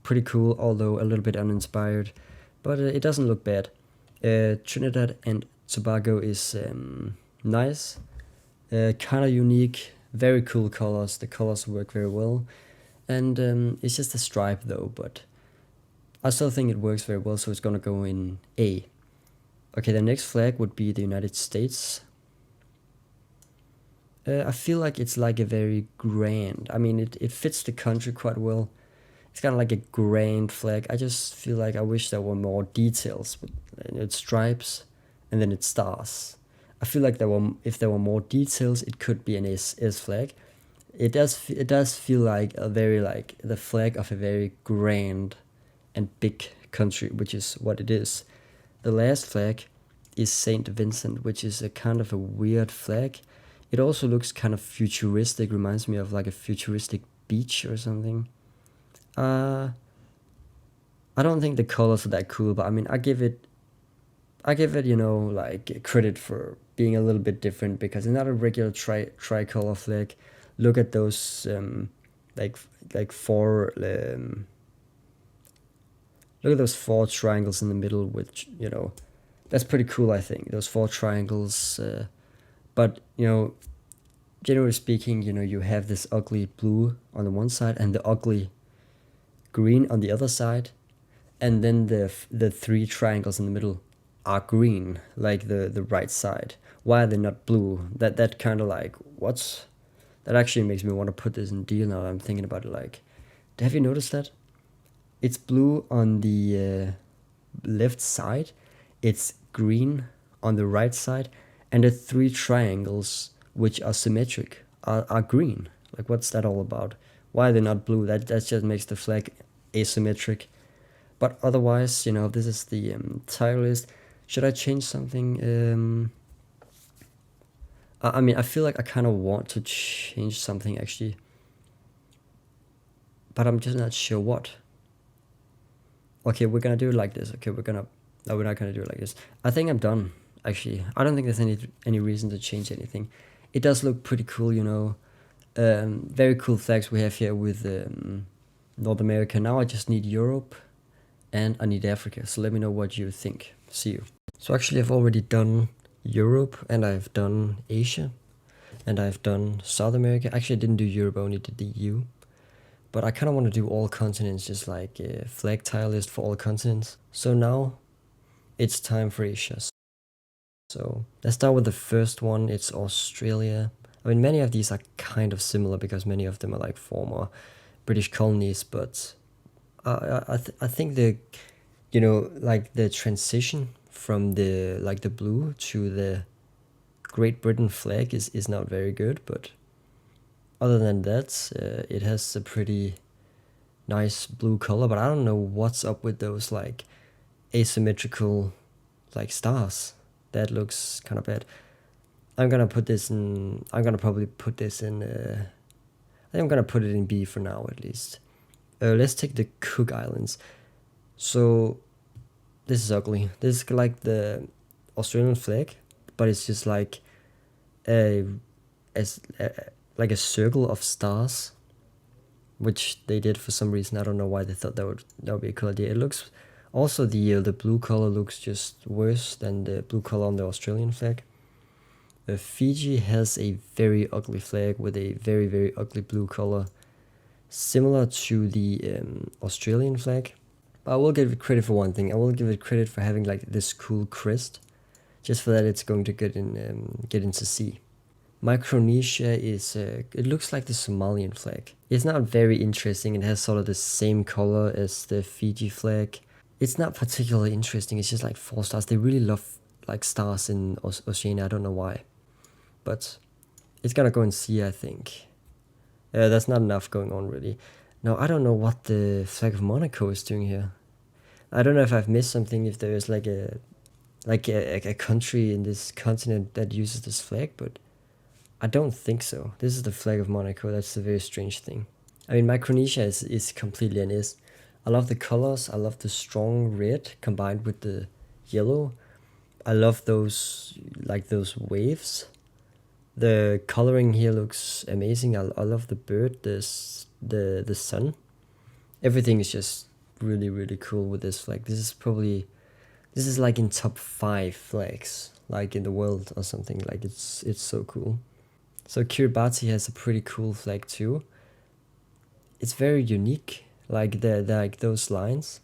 pretty cool, although a little bit uninspired, but it doesn't look bad. Trinidad and Tobago is nice, kind of unique, very cool colors. The colors work very well, and it's just a stripe though, but I still think it works very well, so it's gonna go in A. Okay, the next flag would be the United States. I feel like it's like a very grand. I mean, it fits the country quite well. It's kind of like a grand flag. I just feel like I wish there were more details. It's stripes, and then it's stars. I feel like if there were more details, it could be an S flag. It does feel like the flag of a very grand and big country, which is what it is. The last flag is Saint Vincent, which is a kind of a weird flag. It also looks kind of futuristic, reminds me of like a futuristic beach or something. I don't think the colors are that cool, but I mean, I give it, like credit for being a little bit different, because it's not a regular tricolor flag. Look at those like 4 look at those 4 triangles in the middle, which that's pretty cool. I think those 4 triangles. But generally speaking, you have this ugly blue on the one side and the ugly green on the other side, and then the 3 triangles in the middle. are green, like the right side? Why are they not blue? That kind of like, what's that actually makes me want to put this in deal now. I'm thinking about it. Like, have you noticed that it's blue on the left side, it's green on the right side, and the three triangles which are symmetric are green. Like, what's that all about? Why are they not blue? That just makes the flag asymmetric. But otherwise, this is the tile list. Should I change something? I mean, I feel like I kind of want to change something actually, but I'm just not sure what. Okay, we're gonna do it like this. Okay, no, we're not gonna do it like this. I think I'm done. Actually, I don't think there's any reason to change anything. It does look pretty cool. Very cool flags we have here with North America. Now I just need Europe, and I need Africa. So let me know what you think. See you. So actually, I've already done Europe, and I've done Asia, and I've done South America. Actually, I didn't do Europe. I only did the EU. But I kind of want to do all continents, just like a flag tile list for all continents. So now it's time for Asia. So let's start with the first one. It's Australia. I mean, many of these are kind of similar because many of them are like former British colonies. But I think like the transition from the blue to the Great Britain flag is not very good. But other than that, it has a pretty nice blue color, but I don't know what's up with those like asymmetrical like stars. That looks kind of bad. I'm gonna probably put this in. I think I'm gonna put it in B for now at least. Let's take the Cook Islands. So this is ugly. This is like the Australian flag, but it's just like like a circle of stars, which they did for some reason. I don't know why they thought that would be a cool idea. It looks also the blue color looks just worse than the blue color on the Australian flag. Fiji has a very ugly flag with a very, very ugly blue color, similar to the Australian flag. But I will give it credit for one thing. I will give it credit for having like this cool crest. Just for that, it's going to get into C. Micronesia is, it looks like the Somalian flag. It's not very interesting. It has sort of the same color as the Fiji flag. It's not particularly interesting. It's just like 4 stars. They really love like stars in Oceania. I don't know why. But it's gonna go in C, I think. That's not enough going on really. Now, I don't know what the flag of Monaco is doing here. I don't know if I've missed something, if there is like a country in this continent that uses this flag, but I don't think so. This is the flag of Monaco. That's a very strange thing. I mean, Micronesia is completely an is. I love the colors. I love the strong red combined with the yellow. I love those waves. The coloring here looks amazing. I love the bird, the sun. Everything is just really, really cool with this flag. This is like in top 5 flags, like in the world or something. Like it's so cool. So Kiribati has a pretty cool flag too. It's very unique, like like those lines.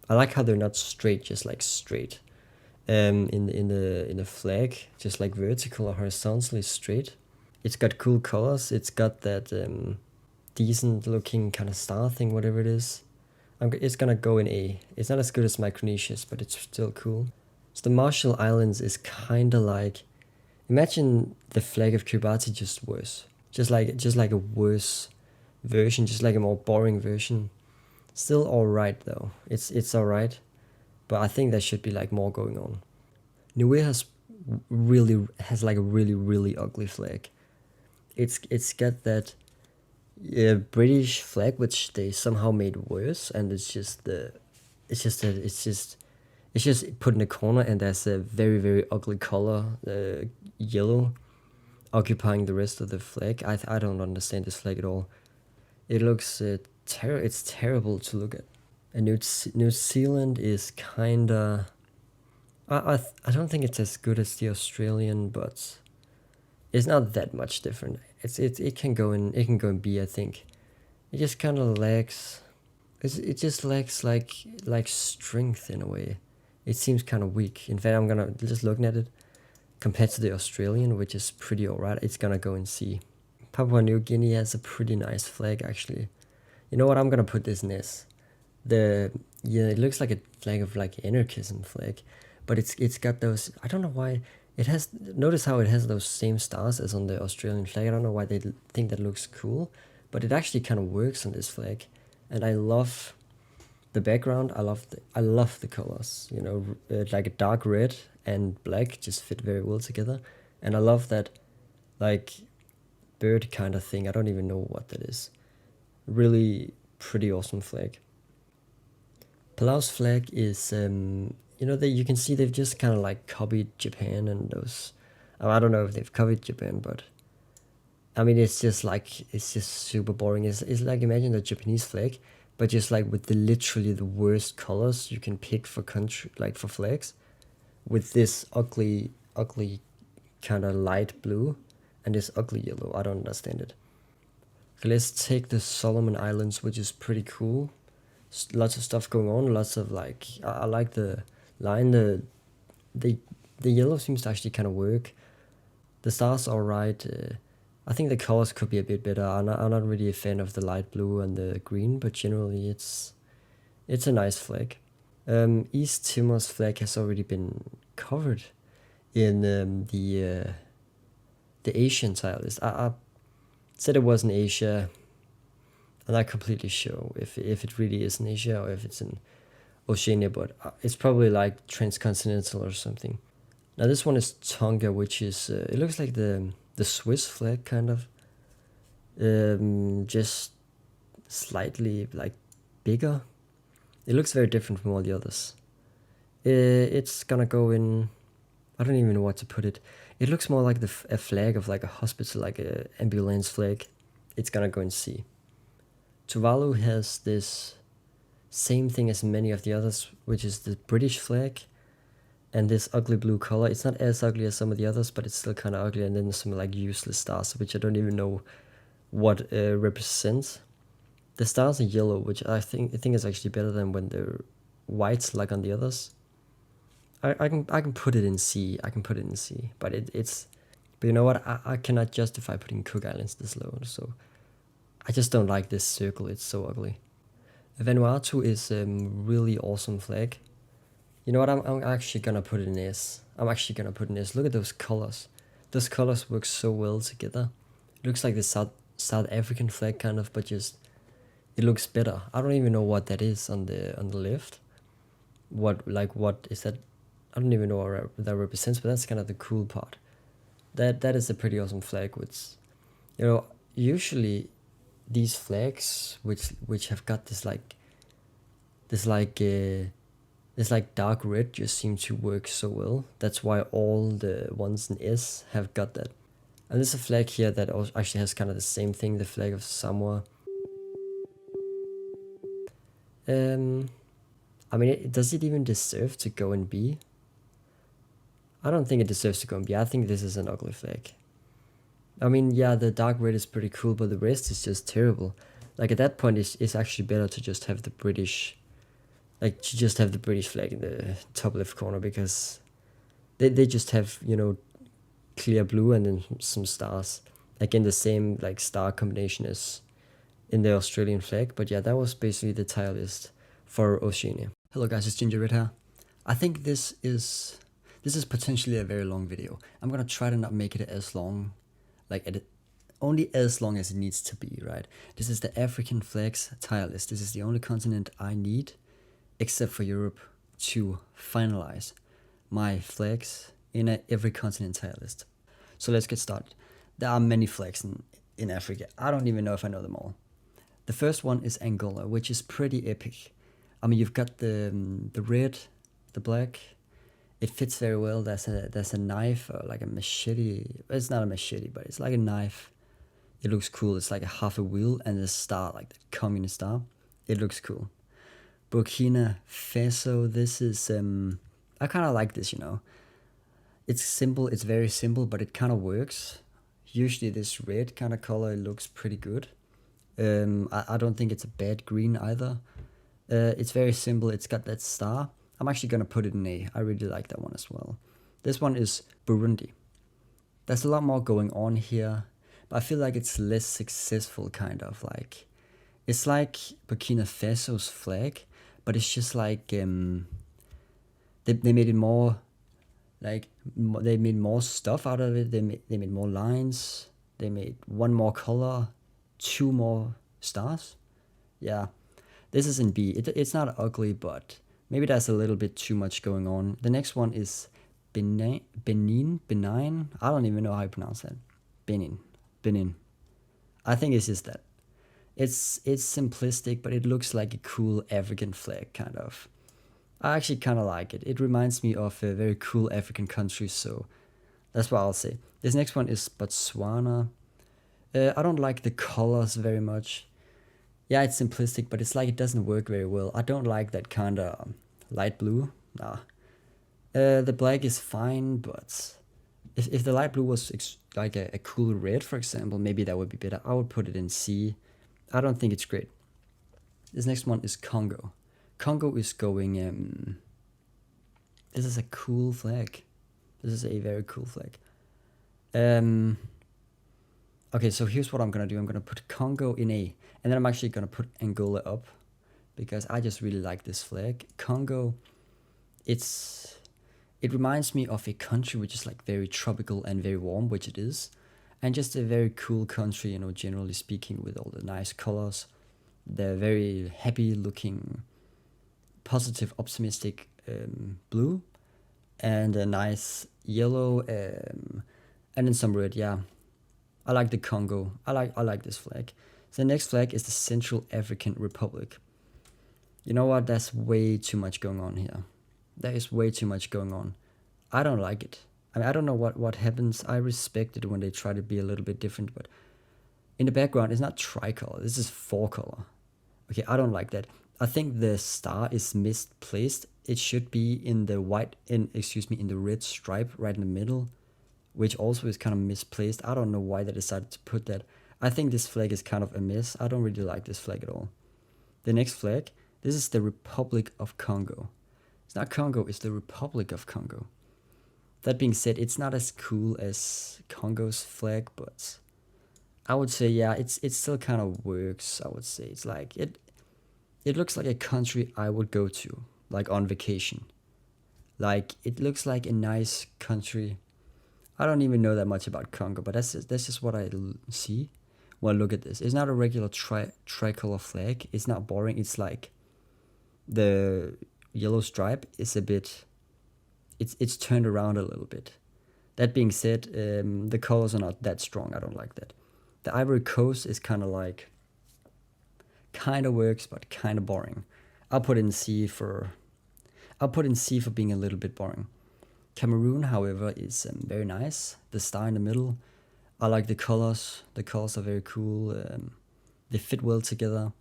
I like how they're not straight, just like straight. In the flag, just like vertical or horizontally straight. It's got cool colors. It's got that decent looking kind of star thing, whatever it is. It's gonna go in A. It's not as good as Micronesia's, but it's still cool. So the Marshall Islands is kind of like, imagine the flag of Kiribati just worse. Just like a worse version, just like a more boring version. Still alright though. It's alright. But I think there should be like more going on. Niue has like a really, really ugly flag. It's got that British flag which they somehow made worse, and it's just put in a corner, and there's a very, very ugly color, yellow, occupying the rest of the flag. I don't understand this flag at all. It looks it's terrible to look at. And New Zealand is kinda. I don't think it's as good as the Australian, but it's not that much different. It can go in B, I think. It just kind of lacks. It just lacks like strength in a way. It seems kind of weak. In fact, I'm gonna just looking at it compared to the Australian, which is pretty alright. It's gonna go and see. Papua New Guinea has a pretty nice flag actually. You know what? I'm gonna put this in S. It looks like a flag of like anarchism flag, but it's got those. I don't know why it has. Notice how it has those same stars as on the Australian flag. I don't know why they think that looks cool, but it actually kind of works on this flag, and I love the background. I love the colors. You know, like a dark red and black just fit very well together, and I love that like bird kind of thing. I don't even know what that is. Really pretty awesome flag. Palau's flag is, you can see they've just kind of like copied Japan and those. I don't know if they've copied Japan, but I mean, it's just super boring. It's like imagine the Japanese flag, but just like with literally the worst colors you can pick for country, like for flags, with this ugly kind of light blue and this ugly yellow. I don't understand it. Okay, let's take the Solomon Islands, which is pretty cool. Lots of stuff going on. Lots of like I like the line. The yellow seems to actually kind of work. The stars are right. I think the colors could be a bit better. I'm not really a fan of the light blue and the green, but generally it's a nice flag. East Timor's flag has already been covered in the Asian tile list. I said it was in Asia. I'm not completely sure if it really is in Asia or if it's in Oceania, but it's probably like transcontinental or something. Now this one is Tonga, which is it looks like the Swiss flag kind of, just slightly like bigger. It looks very different from all the others. It's gonna go in. I don't even know what to put it. It looks more like a flag of like a hospital, like a ambulance flag. It's gonna go in C. Tuvalu has this same thing as many of the others, which is the British flag and this ugly blue color. It's not as ugly as some of the others, but it's still kind of ugly. And then some like useless stars, which I don't even know what represents. The stars are yellow, which I think is actually better than when they're white like on the others. I can put it in C. I can put it in C, but but you know what? I cannot justify putting Cook Islands this low, so I just don't like this circle. It's so ugly. Vanuatu is a really awesome flag. You know what? I'm actually gonna put it in S. I'm actually gonna put it in S. Look at those colors. Those colors work so well together. It looks like the South African flag kind of, but just it looks better. I don't even know what that is on the left. What is that? I don't even know what that represents, but that's kind of the cool part. That is a pretty awesome flag. Which, usually these flags which have got this dark red just seem to work so well. That's why all the ones in S have got that. And there's a flag here that also actually has kind of the same thing, the flag of Samoa. I mean, does it even deserve to go in B? I don't think it deserves to go in B. I think this is an ugly flag. I mean, yeah, the dark red is pretty cool, but the rest is just terrible. Like at that point, it's actually better to just have the British, flag in the top left corner, because they just have, clear blue and then some stars, like in the same like star combination as in the Australian flag. But yeah, that was basically the tile list for Oceania. Hello guys, it's Ginger Red here. I think this is potentially a very long video. I'm gonna try to not make it as long, only as long as it needs to be, right? This is the African flags tile list. This is the only continent I need, except for Europe, to finalize my flags in every continent tile list. So let's get started. There are many flags in Africa. I don't even know if I know them all. The first one is Angola, which is pretty epic. I mean, you've got the red, the black. It fits very well. There's a knife or like a machete. It's not a machete, but it's like a knife. It looks cool. It's like a half a wheel and a star, like the communist star. It looks cool. Burkina Faso. This is I kind of like this. It's simple. It's very simple, but it kind of works. Usually this red kind of color looks pretty good. I don't think it's a bad green either. It's very simple. It's got that star. I'm actually gonna put it in A. I really like that one as well. This one is Burundi. There's a lot more going on here, but I feel like it's less successful, kind of like. It's like Burkina Faso's flag, but it's just like they made it more like they made more stuff out of it. They made more lines. They made one more color, two more stars. Yeah, this is in B. It's not ugly, but maybe there's a little bit too much going on. The next one is Benin. I don't even know how you pronounce that. Benin. I think it's just that. It's simplistic, but it looks like a cool African flag, kind of. I actually kind of like it. It reminds me of a very cool African country, so that's what I'll say. This next one is Botswana. I don't like the colors very much. Yeah, it's simplistic, but it's like it doesn't work very well. I don't like that kind of light blue. Nah. The black is fine, but if the light blue was like a cool red, for example, maybe that would be better. I would put it in C. I don't think it's great. This next one is Congo. Congo is going. This is a cool flag. This is a very cool flag. Okay, so here's what I'm gonna do. I'm gonna put Congo in A, and then I'm actually gonna put Angola up, because I just really like this flag. Congo, it reminds me of a country which is like very tropical and very warm, which it is, and just a very cool country, you know, generally speaking, with all the nice colors. They're very happy looking, positive, optimistic blue, and a nice yellow, and then some red. Yeah, I like the Congo. I like this flag. So the next flag is the Central African Republic. You know what? That's way too much going on here. There is way too much going on. I don't like it. I mean, I don't know what happens. I respect it when they try to be a little bit different, but in the background, it's not tricolor. This is four color. Okay, I don't like that. I think the star is misplaced. It should be in the in the red stripe right in the middle, which also is kind of misplaced. I don't know why they decided to put that. I think this flag is kind of a mess. I don't really like this flag at all. The next flag, this is the Republic of Congo. It's not Congo, it's the Republic of Congo. That being said, it's not as cool as Congo's flag, but I would say, yeah, it still kind of works. I would say it's like it looks like a country I would go to, like on vacation. Like it looks like a nice country. I don't even know that much about Congo, but that's just what I see when I look at this. It's not a regular tricolor flag. It's not boring. It's like the yellow stripe is a bit. It's turned around a little bit. That being said, the colors are not that strong. I don't like that. The Ivory Coast is kind of like, kind of works, but kind of boring. I'll put in C for being a little bit boring. Cameroon, however, is very nice. The star in the middle, I like the colors. The colors are very cool. They fit well together.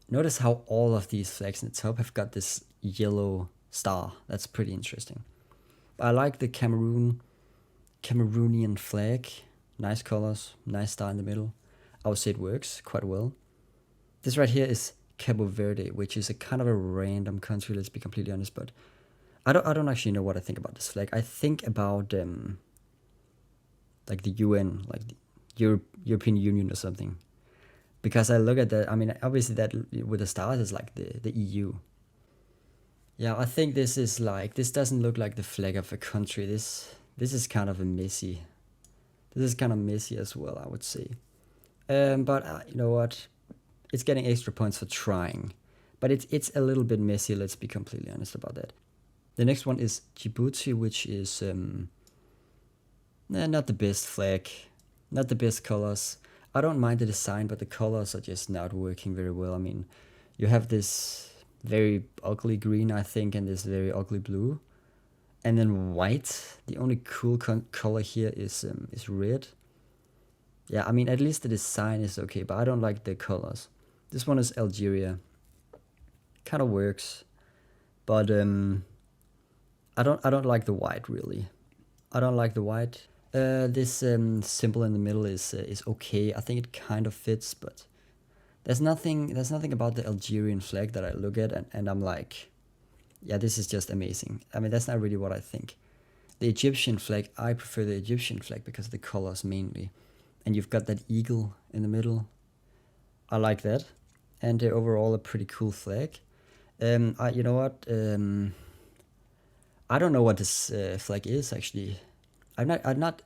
Notice how all of these flags in the top have got this yellow star. That's pretty interesting. I like the Cameroonian flag. Nice colors, nice star in the middle. I would say it works quite well. This right here is Cabo Verde, which is a kind of a random country, let's be completely honest, but I don't actually know what I think about this flag. I think about like the UN, like the European Union or something. Because I look at that, I mean, obviously that with the stars is like the EU. Yeah, I think this doesn't look like the flag of a country. This is kind of messy. This is kind of messy as well, I would say. But you know what? It's getting extra points for trying. But it's a little bit messy, let's be completely honest about that. The next one is Djibouti, which is not the best flag. Not the best colors. I don't mind the design, but the colors are just not working very well. I mean, you have this very ugly green, I think, and this very ugly blue. And then white. The only cool color here is red. Yeah, I mean, at least the design is okay, but I don't like the colors. This one is Algeria. Kind of works, but I don't like the white really. I don't like the white. This symbol in the middle is okay. I think it kind of fits, but there's nothing about the Algerian flag that I look at and I'm like, yeah, this is just amazing. I mean, that's not really what I think. The Egyptian flag, I prefer the Egyptian flag because of the colors mainly. And you've got that eagle in the middle. I like that. And overall a pretty cool flag. You know what? I don't know what this flag is actually. I'm not.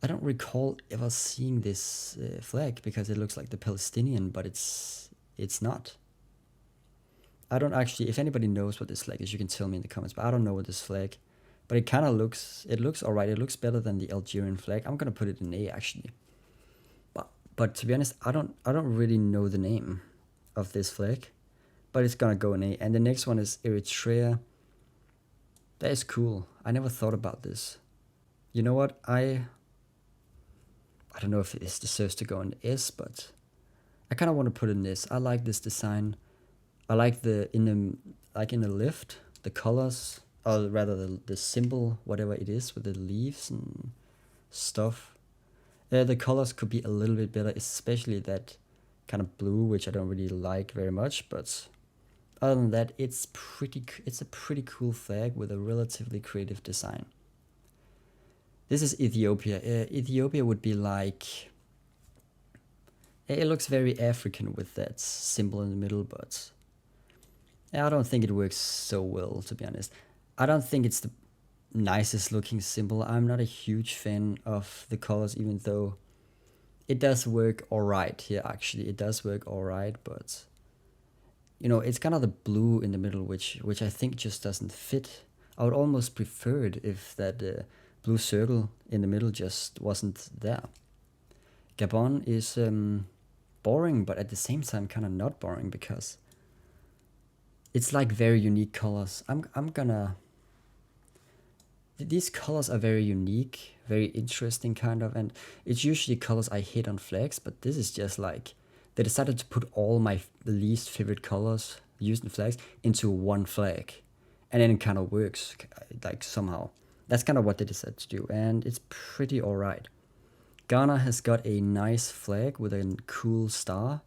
I don't recall ever seeing this flag because it looks like the Palestinian, but it's not. I don't actually. If anybody knows what this flag is, you can tell me in the comments. But I don't know what this flag. But it kind of looks. It looks alright. It looks better than the Algerian flag. I'm gonna put it in A actually. But to be honest, I don't really know the name of this flag, but it's gonna go in A. And the next one is Eritrea. That is cool. I never thought about this. You know what? I don't know if this deserves to go in S, but I kind of want to put it in this. I like this design. I like in the left, the colors, or rather the symbol, whatever it is, with the leaves and stuff. The colors could be a little bit better, especially that kind of blue, which I don't really like very much. But other than that, it's a pretty cool flag with a relatively creative design. This is Ethiopia. Ethiopia would be like... It looks very African with that symbol in the middle, but I don't think it works so well, to be honest. I don't think it's the nicest looking symbol. I'm not a huge fan of the colors, even though it does work alright here, actually. It does work alright, but... You know, it's kind of the blue in the middle, which I think just doesn't fit. I would almost prefer it if that blue circle in the middle just wasn't there. Gabon is boring, but at the same time kind of not boring because it's like very unique colors. These colors are very unique, very interesting kind of, and it's usually colors I hate on flags, but this is just like they decided to put all my least favorite colors used in flags into one flag, and then it kind of works like somehow. That's kind of what they decided to do, and it's pretty alright. Ghana has got a nice flag with a cool star.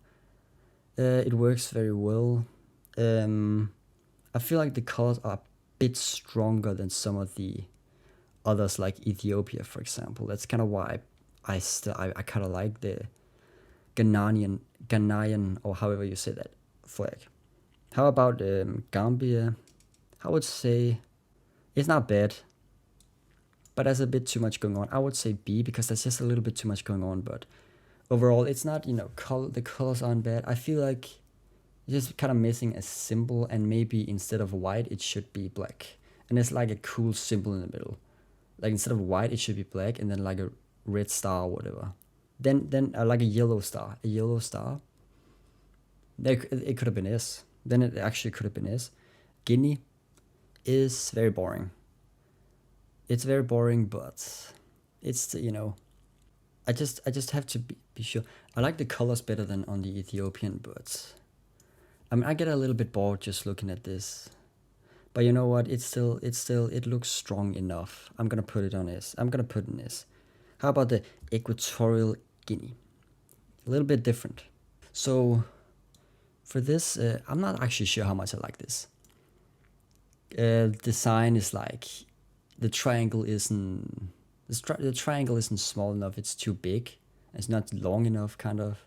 It works very well. I feel like the colors are a bit stronger than some of the others, like Ethiopia, for example. That's kind of why I kind of like the Ghanaian, or however you say that, flag. How about Gambia? I would say it's not bad, but there's a bit too much going on. I would say B because there's just a little bit too much going on, but overall it's not, the colors aren't bad. I feel like it's just kind of missing a symbol, and maybe instead of white it should be black, and there's like a cool symbol in the middle. Like instead of white it should be black, and then like a red star or whatever. Then like a yellow star. It could have been S. Then it actually could have been S. Guinea is very boring. It's very boring, but it's, I just have to be sure. I like the colors better than on the Ethiopian, but I mean, I get a little bit bored just looking at this. But you know what? It looks strong enough. I'm gonna put it on S. I'm gonna put it in S. How about the Equatorial Guinea? A little bit different. So for this, I'm not actually sure how much I like this. Design is like the triangle isn't small enough. It's too big. It's not long enough, kind of.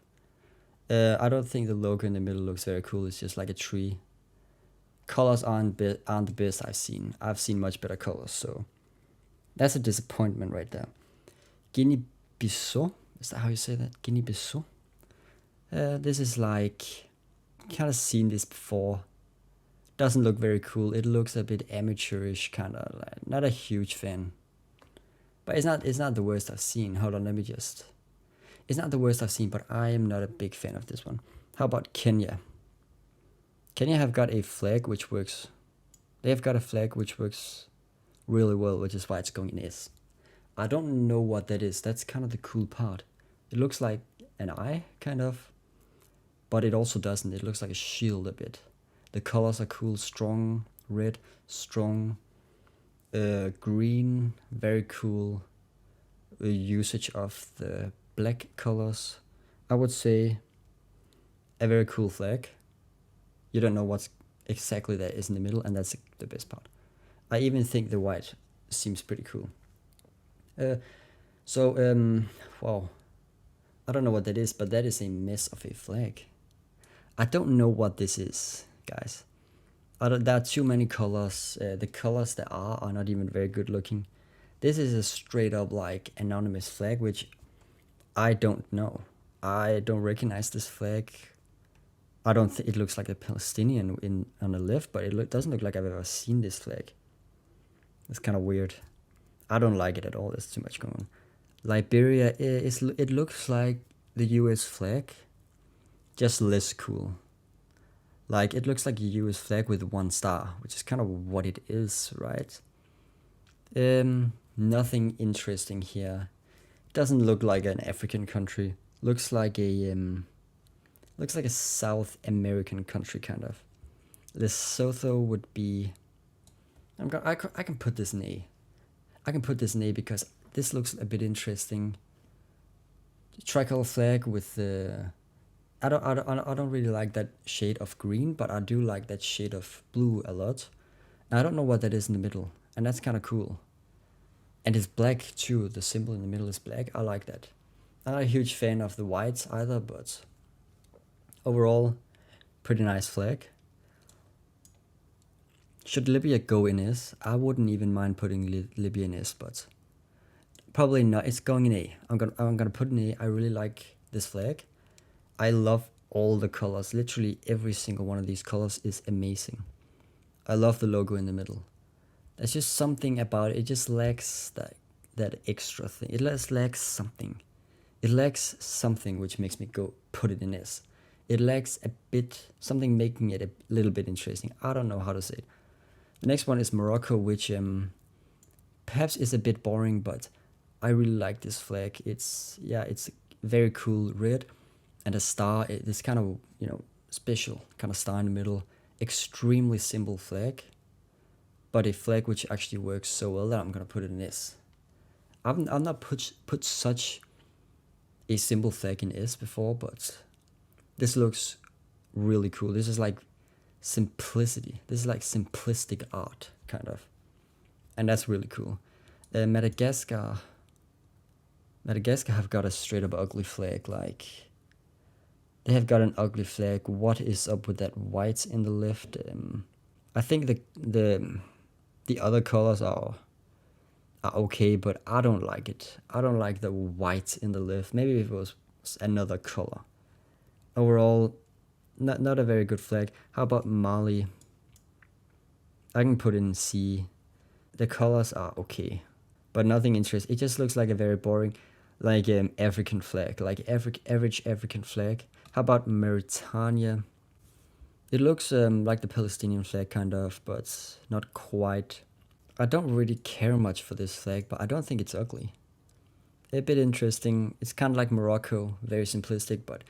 I don't think the logo in the middle looks very cool. It's just like a tree. Colors aren't the best I've seen. I've seen much better colors, so that's a disappointment right there. Guinea-Bissau, is that how you say that? Guinea-Bissau. This is like, kind of seen this before. Doesn't look very cool. It looks a bit amateurish, kind of. Like, not a huge fan. But it's not the worst I've seen. Hold on, let me just. It's not the worst I've seen, but I am not a big fan of this one. How about Kenya? Kenya have got a flag which works. They have got a flag which works really well, which is why it's going in S. I don't know what that is. That's kind of the cool part. It looks like an eye, kind of. But it also doesn't. It looks like a shield a bit. The colors are cool. Strong red, strong green. Very cool usage of the black colors. I would say a very cool flag. You don't know what's exactly that is in the middle, and that's the best part. I even think the white seems pretty cool. Wow, I don't know what that is, but that is a mess of a flag. I don't know what this is, guys. There are too many colors. The colors that are not even very good looking. This is a straight up like anonymous flag, which I don't know. I don't recognize this flag. I don't think it looks like a Palestinian on the left, but it doesn't look like I've ever seen this flag. It's kind of weird. I don't like it at all. There's too much going on. Liberia it looks like the US flag, just less cool. Like, it looks like a US flag with one star, which is kind of what it is, right? Nothing interesting here. Doesn't look like an African country. Looks like a South American country, kind of. Lesotho would be. I can put this in A. I can put this in A because this looks a bit interesting. Tricolor flag with the. I don't really like that shade of green, but I do like that shade of blue a lot. And I don't know what that is in the middle, and that's kind of cool. And it's black too. The symbol in the middle is black. I like that. I'm not a huge fan of the whites either, but overall, pretty nice flag. Should Libya go in S? I wouldn't even mind putting Libya in S, but probably not. It's going in A. I'm gonna put in A. I really like this flag. I love all the colors. Literally every single one of these colors is amazing. I love the logo in the middle. There's just something about it. It just lacks that extra thing. It just lacks something. It lacks something which makes me go put it in S. It lacks a bit, something making it a little bit interesting. I don't know how to say it. The next one is Morocco, which perhaps is a bit boring, but I really like this flag. It's very cool red, and a star. This kind of special kind of star in the middle. Extremely simple flag, but a flag which actually works so well that I'm gonna put it in S. I've not put such a simple flag in S before, but this looks really cool. This is like simplicity. This is like simplistic art, kind of. And that's really cool. Madagascar have got a straight up ugly flag. Like, they have got an ugly flag. What is up with that white in the left? I think the other colors are okay, but I don't like it. I don't like the white in the left. Maybe if it was another color. Overall, not a very good flag. How about Mali? I can put in C. The colors are okay, but nothing interesting. It just looks like a very boring, like African flag, like average African flag. How about Mauritania? It looks like the Palestinian flag, kind of, but not quite. I don't really care much for this flag, but I don't think it's ugly. A bit interesting. It's kind of like Morocco, very simplistic, but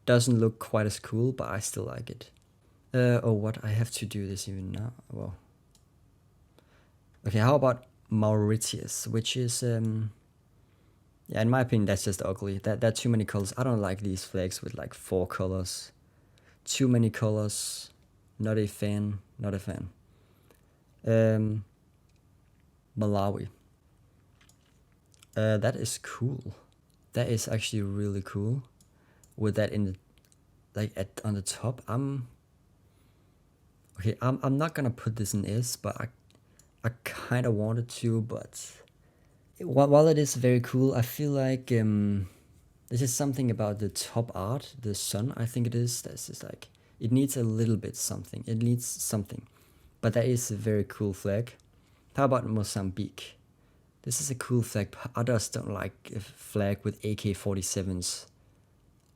doesn't look quite as cool, but I still like it. What? I have to do this even now? Well. Okay, how about Mauritius, which is, in my opinion, that's just ugly. That are too many colors. I don't like these flags with like 4 colors. Too many colors. Not a fan. Malawi. That is cool. That is actually really cool. With that in the, on the top, I'm not gonna put this in S, but I kind of wanted to, but while it is very cool, I feel like there's just something about the top art, the sun, I think it is, that's just like, it needs a little bit something. It needs something. But that is a very cool flag. How about Mozambique? This is a cool flag, but others don't like a flag with AK-47s.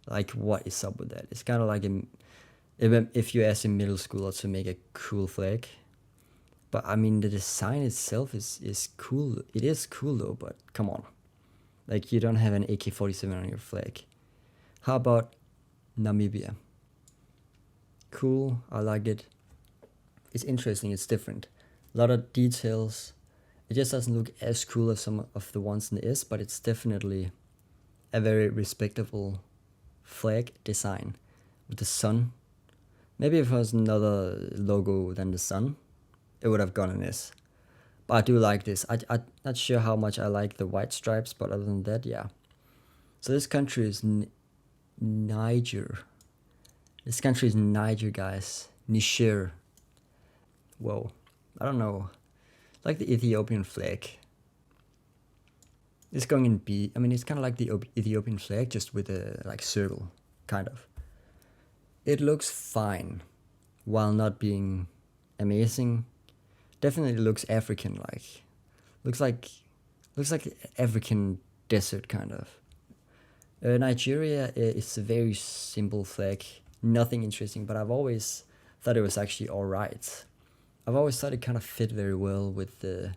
Like, what is up with that? It's kind of like if you ask a middle schooler to make a cool flag. But I mean, the design itself is cool. It is cool though, but come on. Like, you don't have an AK-47 on your flag. How about Namibia? Cool, I like it. It's interesting, it's different. A lot of details. It just doesn't look as cool as some of the ones in the S, but it's definitely a very respectable flag design with the sun. Maybe if it was another logo than the sun, it would have gone in S. But I do like this. I'm not sure how much I like the white stripes, but other than that, yeah. So this country is Niger. This country is Niger, guys. Niger. Whoa. I don't know. Like the Ethiopian flag. It's going in B. I mean, it's kind of like the Ethiopian flag, just with a like circle, kind of. It looks fine, while not being amazing. Definitely looks African-like. Looks like African desert, kind of. Nigeria is a very simple flag, nothing interesting, but I've always thought it was actually alright. I've always thought it kind of fit very well with the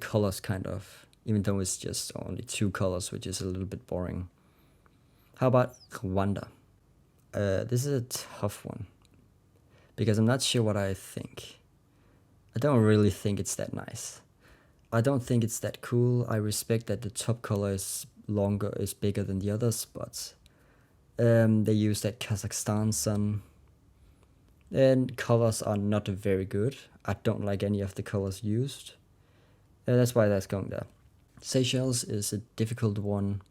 colors, kind of, even though it's just only 2 colors, which is a little bit boring. How about Rwanda? This is a tough one, because I'm not sure what I think. I don't really think it's that nice. I don't think it's that cool. I respect that the top color is bigger than the others, but they use that Kazakhstan sun. And colors are not very good. I don't like any of the colors used. That's why that's going there. Seychelles is a difficult one.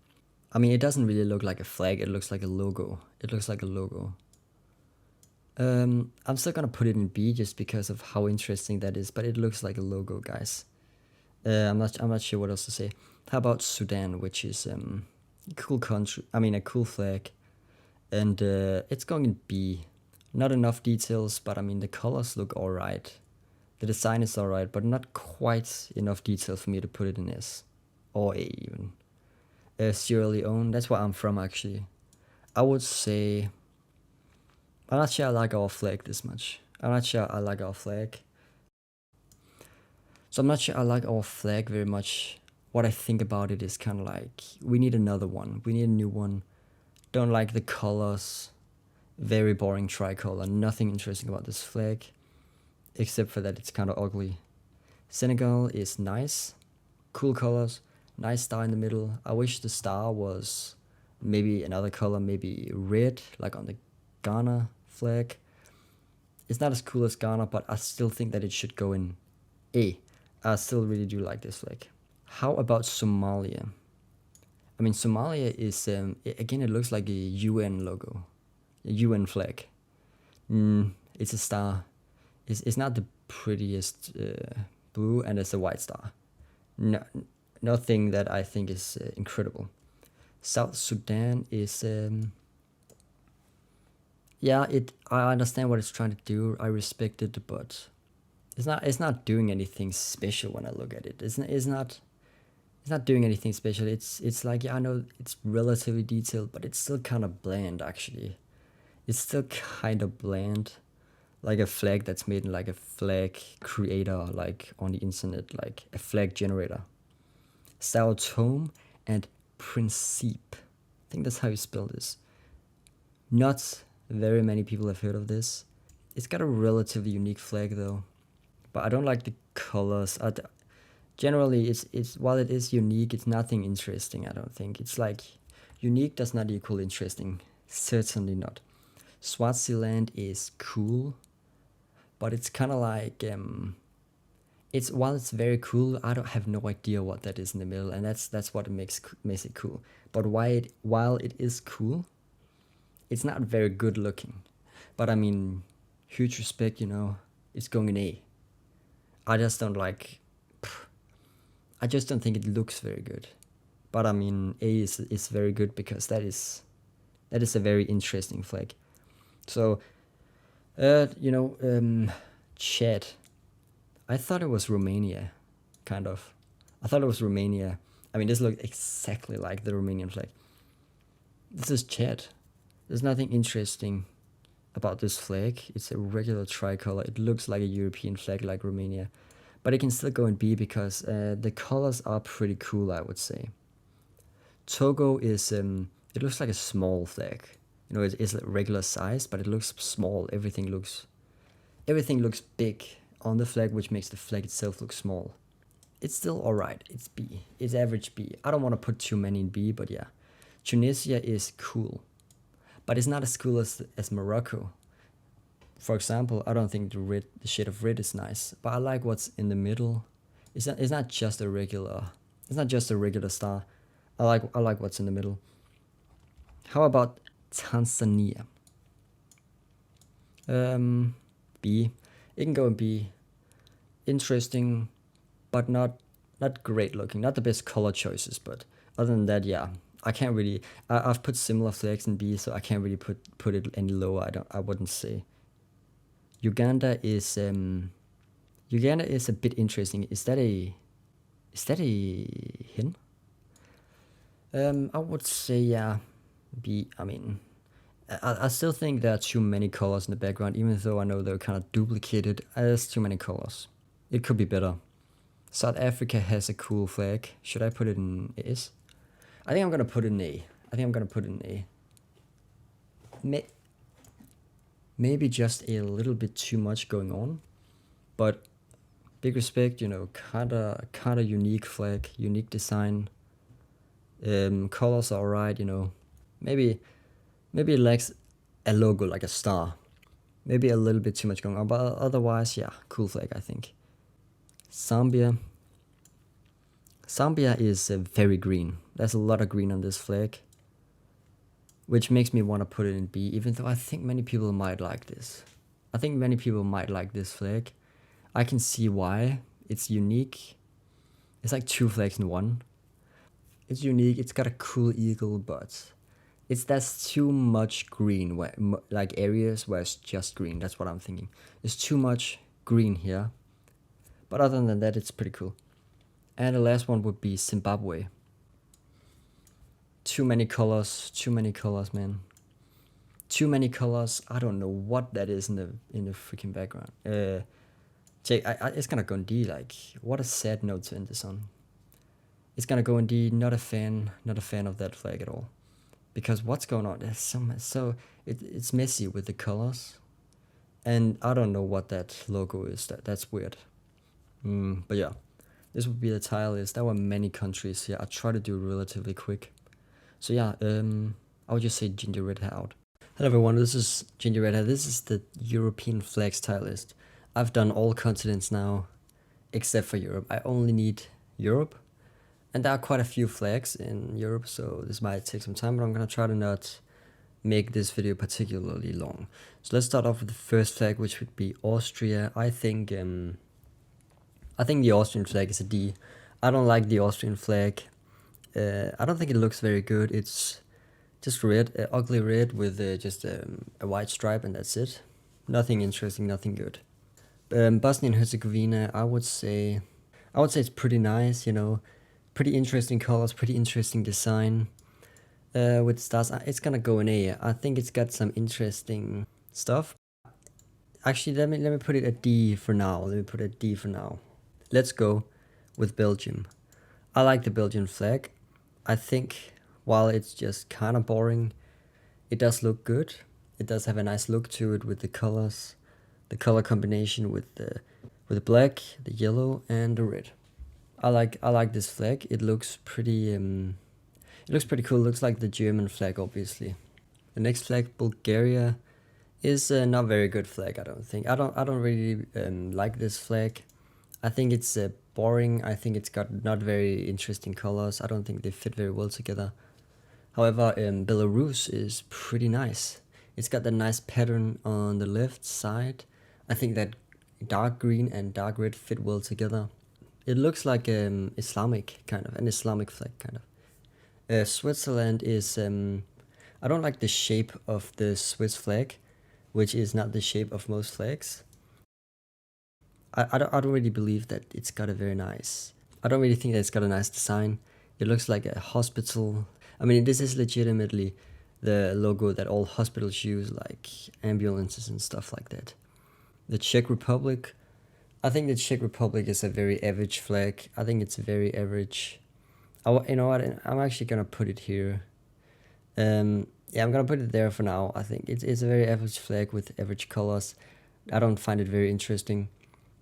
I mean, it doesn't really look like a flag. It looks like a logo. I'm still gonna put it in B just because of how interesting that is, but it looks like a logo, guys. I'm not sure what else to say. How about Sudan, which is a cool country. I mean, a cool flag, and it's going in B. Not enough details, but I mean the colors look alright. The design is alright, but not quite enough detail for me to put it in S or A even. Sierra Leone, that's where I'm from actually. I would say I'm not sure I like our flag this much. I'm not sure I like our flag. So I'm not sure I like our flag very much. What I think about it is kind of like, we need another one. We need a new one. Don't like the colors. Very boring tricolor. Nothing interesting about this flag, except for that it's kind of ugly. Senegal is nice. Cool colors. Nice star in the middle. I wish the star was maybe another color, maybe red, like on the Ghana flag. It's not as cool as Ghana, but I still think that it should go in A. I still really do like this flag. How about Somalia? I mean, Somalia is, again, it looks like a UN logo, a UN flag. It's a star. It's not the prettiest blue, and it's a white star. No, nothing that I think is incredible. South Sudan is, yeah, I understand what it's trying to do. I respect it, but it's not doing anything special when I look at it. It's not doing anything special. It's like, yeah, I know it's relatively detailed, but it's still kind of bland actually. It's still kind of bland, like a flag that's made in like a flag creator, like on the internet, like a flag generator. Sao Tome and Principe. I think that's how you spell this. Not very many people have heard of this. It's got a relatively unique flag though, but I don't like the colors. Generally, it's while it is unique, it's nothing interesting. I don't think it's like unique does not equal interesting. Certainly not. Swaziland is cool, but it's kind of like it's while it's very cool, I don't have no idea what that is in the middle, and that's what makes it cool. But while it is cool, it's not very good looking. But I mean, huge respect, it's going in A. I just don't like. I just don't think it looks very good. But I mean, A is very good because that is a very interesting flag. So, Chad. I thought it was Romania, kind of. I thought it was Romania. I mean, this looked exactly like the Romanian flag. This is Chad. There's nothing interesting about this flag. It's a regular tricolor. It looks like a European flag like Romania. But it can still go in B because the colors are pretty cool, I would say. Togo is, it looks like a small flag. It's a regular size, but it looks small. Everything looks big on the flag, which makes the flag itself look small. It's still alright. It's B. It's average B. I don't want to put too many in B, but yeah. Tunisia is cool. but it's not as cool as Morocco. For example, I don't think the shade of red is nice, but I like what's in the middle. It's not just a regular. It's not just a regular star. I like what's in the middle. How about Tanzania? B. It can go in B. Interesting, but not great looking. Not the best color choices, but other than that, yeah, I can't really. I've put similar flags in B, so I can't really put it any lower. I wouldn't say. Uganda is a bit interesting. Is that a hen? I would say yeah. B. I mean, I still think there are too many colors in the background, even though I know they're kind of duplicated. There's too many colors. It could be better. South Africa has a cool flag. Should I put it in S? I think I'm gonna put it in A. Maybe just a little bit too much going on, but big respect. Kinda unique flag, unique design. Colors are alright. Maybe it lacks a logo like a star. Maybe a little bit too much going on, but otherwise, yeah, cool flag, I think. Zambia is very green. There's a lot of green on this flag, which makes me want to put it in B, even though I think many people might like this. I think many people might like this flag. I can see why. It's unique. It's like two flags in one. It's unique. It's got a cool eagle, but there's too much green, like areas where it's just green. That's what I'm thinking. There's too much green here. But other than that, it's pretty cool. And the last one would be Zimbabwe. Too many colors, man. Too many colors. I don't know what that is in the freaking background. It's gonna go in D. Like, what a sad note to end this on. It's gonna go in D. Not a fan of that flag at all. Because what's going on? It's messy with the colors, and I don't know what that logo is. That's weird. But yeah, this would be the tile list. There were many countries here. I try to do it relatively quick. So yeah, I would just say Ginger Red Hair out. Hello everyone, this is Ginger Red Hair. This is the European flags tile list. I've done all continents now, except for Europe. I only need Europe. And there are quite a few flags in Europe, so this might take some time, but I'm gonna try to not make this video particularly long. So let's start off with the first flag, which would be Austria. I think the Austrian flag is a D. I don't like the Austrian flag. I don't think it looks very good. It's just red, ugly red with just a white stripe, and that's it. Nothing interesting, nothing good. Bosnia and Herzegovina, I would say it's pretty nice. Pretty interesting colors, pretty interesting design. With stars, it's gonna go in A. I think it's got some interesting stuff. Actually, let me put it at D for now. Let's go with Belgium. I like the Belgian flag. I think while it's just kind of boring, it does look good. It does have a nice look to it with the colors, the color combination with the black, the yellow, and the red. I like this flag. It looks pretty cool. It looks like the German flag, obviously. The next flag, Bulgaria, is not very good flag. I don't think. I don't really like this flag. I think it's boring. I think it's got not very interesting colors. I don't think they fit very well together. However, Belarus is pretty nice. It's got that nice pattern on the left side. I think that dark green and dark red fit well together. It looks like an Islamic flag, kind of. Switzerland is, I don't like the shape of the Swiss flag, which is not the shape of most flags. I don't really believe that it's got a very nice, I don't really think that it's got a nice design. It looks like a hospital. I mean, this is legitimately the logo that all hospitals use, like ambulances and stuff like that. The Czech Republic, I think the Czech Republic is a very average flag. I think it's very average. You know what? I'm actually gonna put it here. I'm gonna put it there for now. I think it's a very average flag with average colors. I don't find it very interesting.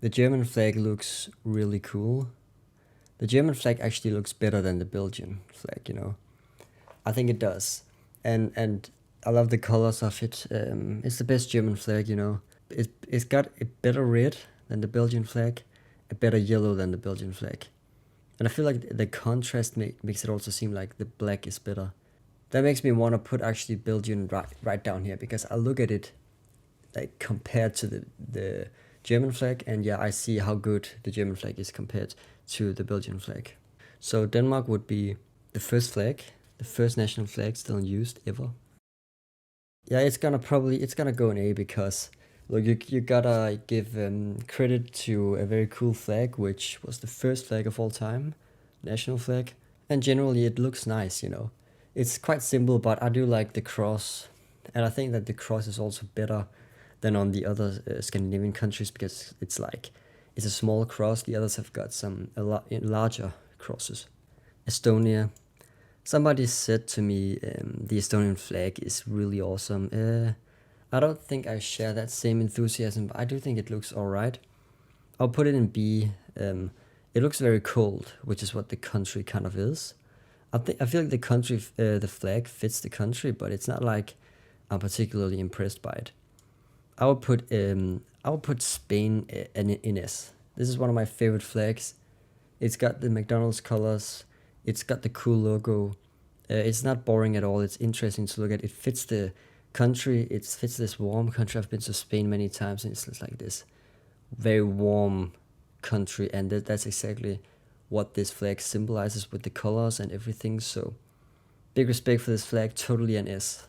The German flag looks really cool. The German flag actually looks better than the Belgian flag. I think it does. And I love the colors of it. It's the best German flag, you know. It's got a better red than the Belgian flag, a better yellow than the Belgian flag. And I feel like the contrast makes it also seem like the black is better. That makes me want to put actually Belgian right down here, because I look at it like compared to the German flag, and yeah, I see how good the German flag is compared to the Belgian flag. So Denmark would be the first flag, the first national flag still used ever. Yeah, it's gonna go in A, because look, you gotta give credit to a very cool flag, which was the first flag of all time, national flag, and generally it looks nice, you know. It's quite simple, but I do like the cross, and I think that the cross is also better than on the other Scandinavian countries, because it's a small cross. The others have got some larger crosses. Estonia. Somebody said to me the Estonian flag is really awesome. I don't think I share that same enthusiasm, but I do think it looks alright. I'll put it in B. It looks very cold, which is what the country kind of is. I feel like the country, the flag fits the country, but it's not like I'm particularly impressed by it. I would put Spain in S. This is one of my favorite flags. It's got the McDonald's colors. It's got the cool logo. It's not boring at all. It's interesting to look at. It fits the country. It fits this warm country. I've been to Spain many times, and it's just like this very warm country, and that's exactly what this flag symbolizes with the colors and everything. So big respect for this flag. Totally an S.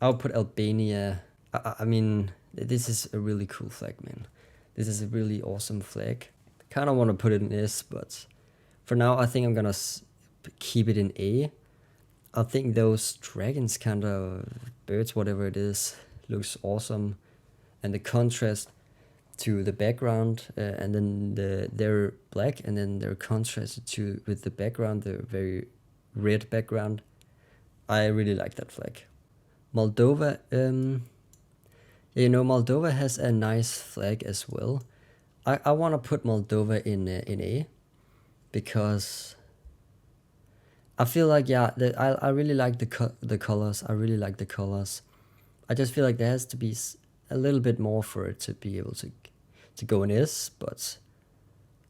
I'll put Albania. I mean, this is a really cool flag, man. This is a really awesome flag. Kind of want to put it in S, but for now, I think I'm gonna keep it in A. I think those dragons, kind of birds, whatever it is, looks awesome, and the contrast to the background, and then they're black, and then they're contrasted to with the background, the very red background. I really like that flag. Moldova, you know, Moldova has a nice flag as well. I want to put Moldova in A, because I feel like, yeah, I really like the colors. I really like the colors. I just feel like there has to be a little bit more for it to be able to go in S, but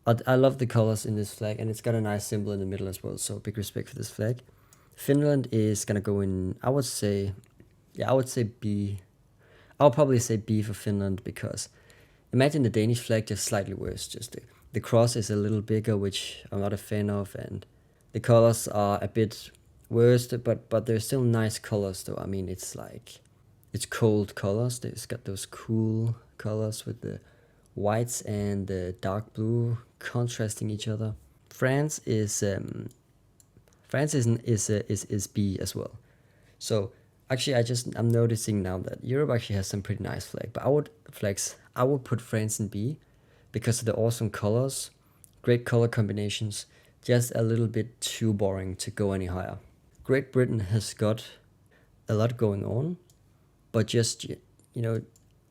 I love the colors in this flag, and it's got a nice symbol in the middle as well, so big respect for this flag. Finland is gonna go in, I would say B. I'll probably say B for Finland, because imagine the Danish flag, just slightly worse. Just the cross is a little bigger, which I'm not a fan of, and the colors are a bit worse, but they're still nice colors though. I mean, it's cold colors. It's got those cool colors with the whites and the dark blue contrasting each other. France is B as well. So actually, I'm noticing now that Europe actually has some pretty nice flags. I would put France in B, because of the awesome colors, great color combinations, just a little bit too boring to go any higher. Great Britain has got a lot going on, but just, you know,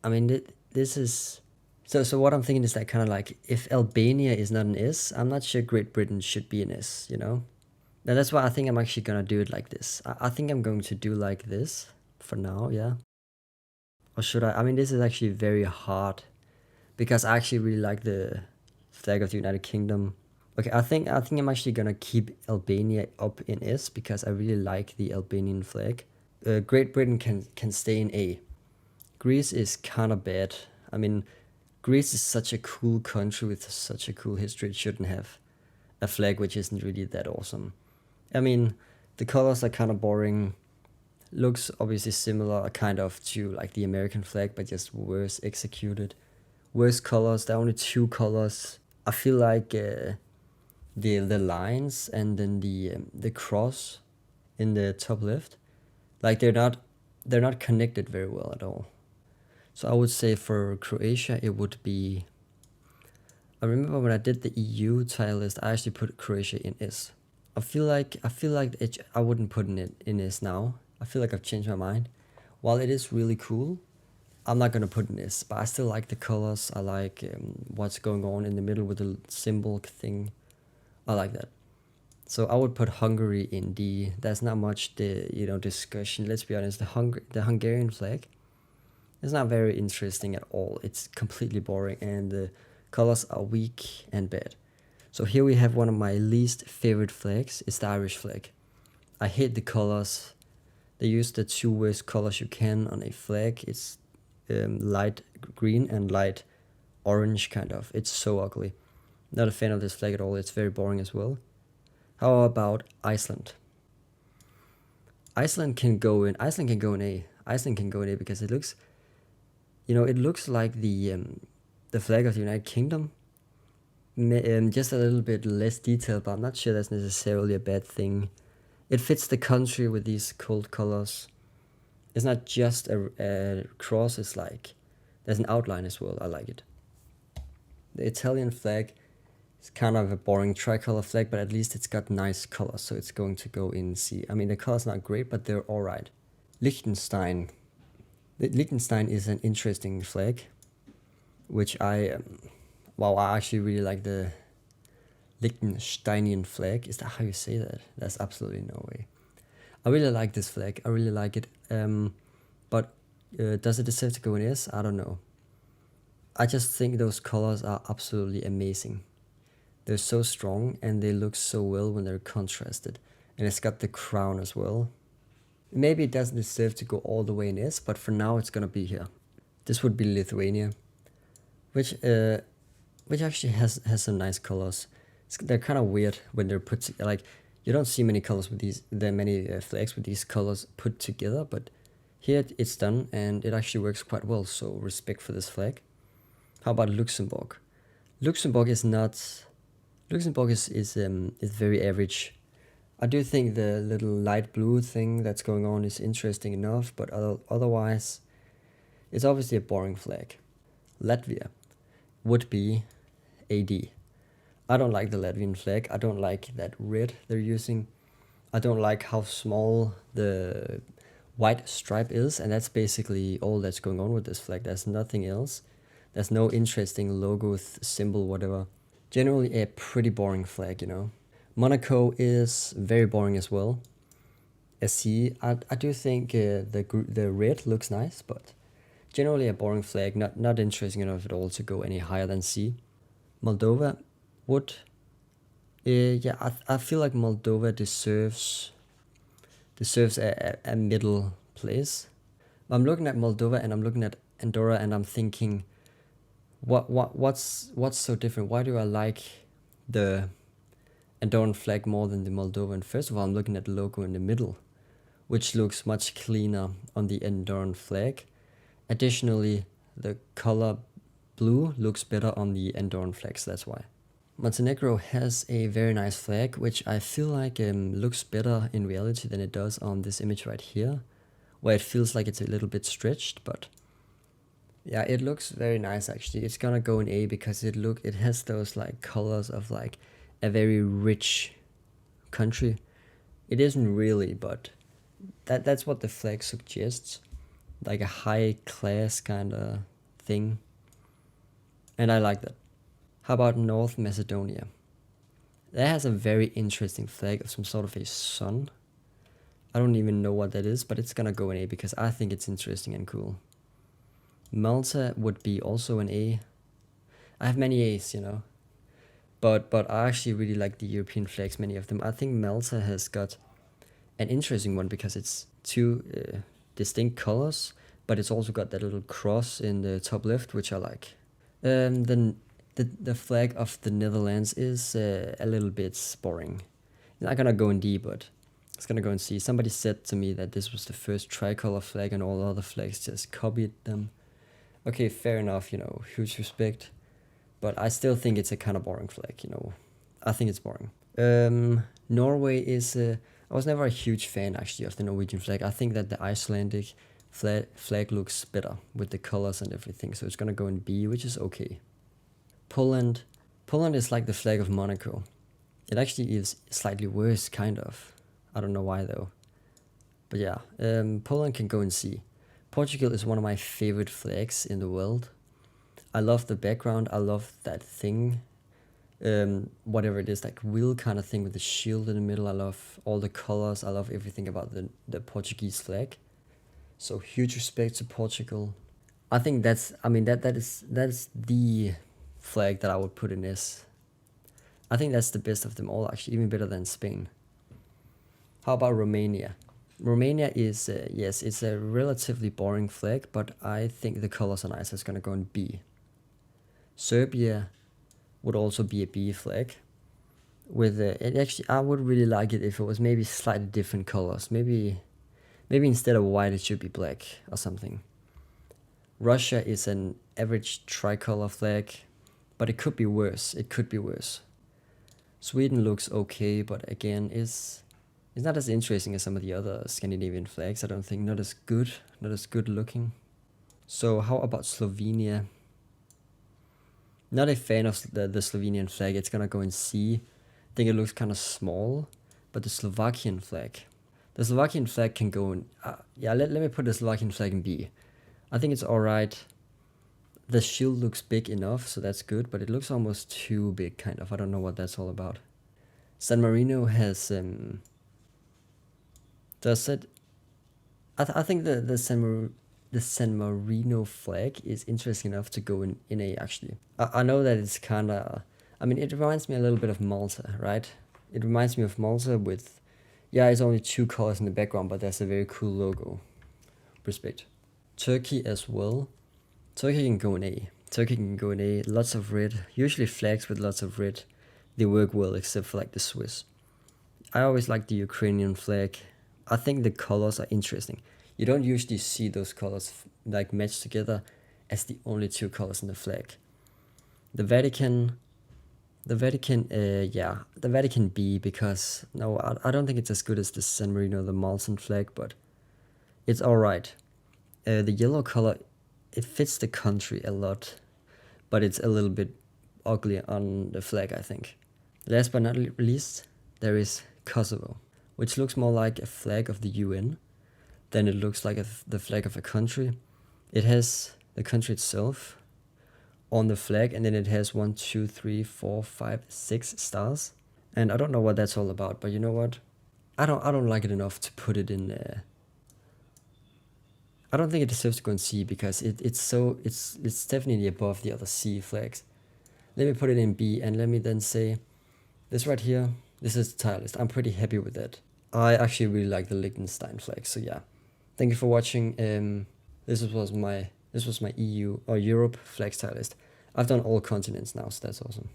I mean, this is... So what I'm thinking is that kind of like, if Albania is not an S, I'm not sure Great Britain should be an S, you know? Now that's why I think I'm actually gonna do it like this. I think I'm going to do like this for now, yeah. Or should I? I mean, this is actually very hard, because I actually really like the flag of the United Kingdom. Okay, I think I'm actually gonna keep Albania up in S, because I really like the Albanian flag. Great Britain can stay in A. Greece is kind of bad. I mean, Greece is such a cool country with such a cool history. It shouldn't have a flag which isn't really that awesome. I mean, the colors are kind of boring. Looks obviously similar kind of to like the American flag, but just worse executed. Worse colors. There are only two colors. I feel like the lines and then the cross in the top left, like they're not connected very well at all. So I would say for Croatia it would be... I remember when I did the EU tile list, I actually put Croatia in S. I feel like I wouldn't put it in S now. I feel like I've changed my mind. While it is really cool, I'm not gonna put it in S, but I still like the colors. I like what's going on in the middle with the symbol thing. I like that. So I would put Hungary in D. There's not much discussion. Let's be honest. The Hungarian flag is not very interesting at all. It's completely boring, and the colors are weak and bad. So here we have one of my least favorite flags. It's the Irish flag. I hate the colors. They use the two worst colors you can on a flag. It's light green and light orange, kind of. It's so ugly. Not a fan of this flag at all. It's very boring as well. How about Iceland? Iceland can go in A. Iceland can go in A because it looks, it looks like the flag of the United Kingdom. Just a little bit less detailed, but I'm not sure that's necessarily a bad thing. It fits the country with these cold colors. It's not just a cross, it's like there's an outline as well. I like it. The Italian flag is kind of a boring tricolor flag, but at least it's got nice colors, so it's going to go in C. I mean, the colors not great, but they're alright. Liechtenstein. Liechtenstein is an interesting flag, which I actually really like the Liechtensteinian flag. Is that how you say that? That's absolutely no way. I really like this flag. I really like it. But does it deserve to go in S? I don't know. I just think those colors are absolutely amazing. They're so strong and they look so well when they're contrasted. And it's got the crown as well. Maybe it doesn't deserve to go all the way in S, but for now it's gonna be here. This would be Lithuania, which actually has some nice colors. They're kind of weird when they're put like, you don't see many colors with these. There are many flags with these colors put together, but here it's done and it actually works quite well. So respect for this flag. How about Luxembourg? Luxembourg is very average. I do think the little light blue thing that's going on is interesting enough, but otherwise, it's obviously a boring flag. Latvia would be AD. I don't like the Latvian flag. I don't like that red they're using. I don't like how small the white stripe is, and that's basically all that's going on with this flag. There's nothing else. There's no interesting logo, symbol, whatever. Generally a pretty boring flag, Monaco is very boring as well. SC, I do think the red looks nice, but generally a boring flag, not interesting enough at all to go any higher than C. Moldova would, I feel like Moldova deserves a middle place. I'm looking at Moldova and I'm looking at Andorra and I'm thinking, what's so different? Why do I like the Andorran flag more than the Moldovan? First of all, I'm looking at the logo in the middle, which looks much cleaner on the Andorran flag. Additionally, the color blue looks better on the Andorran flag, so that's why. Montenegro has a very nice flag, which I feel like looks better in reality than it does on this image right here, where it feels like it's a little bit stretched, but yeah, it looks very nice actually. It's gonna go in A because it has those like colors of like a very rich country. It isn't really, but that's what the flag suggests, like a high class kind of thing, and I like that. How about North Macedonia? That has a very interesting flag of some sort of a sun. I don't even know what that is, but it's gonna go in A because I think it's interesting and cool. Malta would be also an A. I have many A's, but I actually really like the European flags, many of them. I think Malta has got an interesting one because it's two distinct colors, but it's also got that little cross in the top left, which I like. Then the flag of the Netherlands is a little bit boring. It's not gonna go in D, but it's gonna go in C. Somebody said to me that this was the first tricolor flag and all other flags just copied them. Okay, fair enough, huge respect. But I still think it's a kind of boring flag, I think it's boring. Norway is... I was never a huge fan, actually, of the Norwegian flag. I think that the Icelandic flag looks better with the colors and everything. So it's going to go in B, which is okay. Poland is like the flag of Monaco. It actually is slightly worse, kind of. I don't know why, though. But yeah, Poland can go in C. Portugal is one of my favorite flags in the world. I love the background. I love that thing. whatever it is, like wheel kind of thing with the shield in the middle. I love all the colors. I love everything about the Portuguese flag. So huge respect to Portugal. I think that's that's the flag that I would put in this. I think that's the best of them all, actually, even better than Spain. How about Romania? Romania is, yes, it's a relatively boring flag, but I think the colors are nice. It's gonna go in B. Serbia would also be a B flag. With it actually, I would really like it if it was maybe slightly different colors. Maybe instead of white, it should be black or something. Russia is an average tricolor flag, but it could be worse. It could be worse. Sweden looks okay, but again, it's not as interesting as some of the other Scandinavian flags. I don't think. Not as good looking. So how about Slovenia? Not a fan of the Slovenian flag. It's gonna go in C. I think it looks kind of small, but the Slovakian flag can go in. Yeah, let me put the Slovakian flag in B. I think it's alright. The shield looks big enough, so that's good, but it looks almost too big, kind of. I don't know what that's all about. San Marino has does it? I think the San Marino flag is interesting enough to go in A, actually. I know that it's kind of, I mean, it reminds me a little bit of Malta, right? It reminds me of Malta with, yeah, it's only 2 colors in the background, but that's a very cool logo. Respect. Turkey as well. Turkey can go in A. Lots of red. Usually flags with lots of red, they work well, except for like the Swiss. I always like the Ukrainian flag. I think the colors are interesting. You don't usually see those colors like matched together as the only 2 colors in the flag. The Vatican B, because no, I don't think it's as good as the San Marino, the Maltan flag, but it's alright. The yellow color, it fits the country a lot, but it's a little bit ugly on the flag, I think. Last but not least, there is Kosovo, which looks more like a flag of the UN than it looks like the flag of a country. It has the country itself on the flag, and then it has 1, 2, 3, 4, 5, 6 stars. And I don't know what that's all about, but you know what? I don't like it enough to put it in there. I don't think it deserves to go in C because it's definitely above the other C flags. Let me put it in B, and let me then say this right here. This is the tile list. I'm pretty happy with that. I actually really like the Liechtenstein flag. So yeah, thank you for watching. This was my EU or Europe flag style list. I've done all continents now, so that's awesome.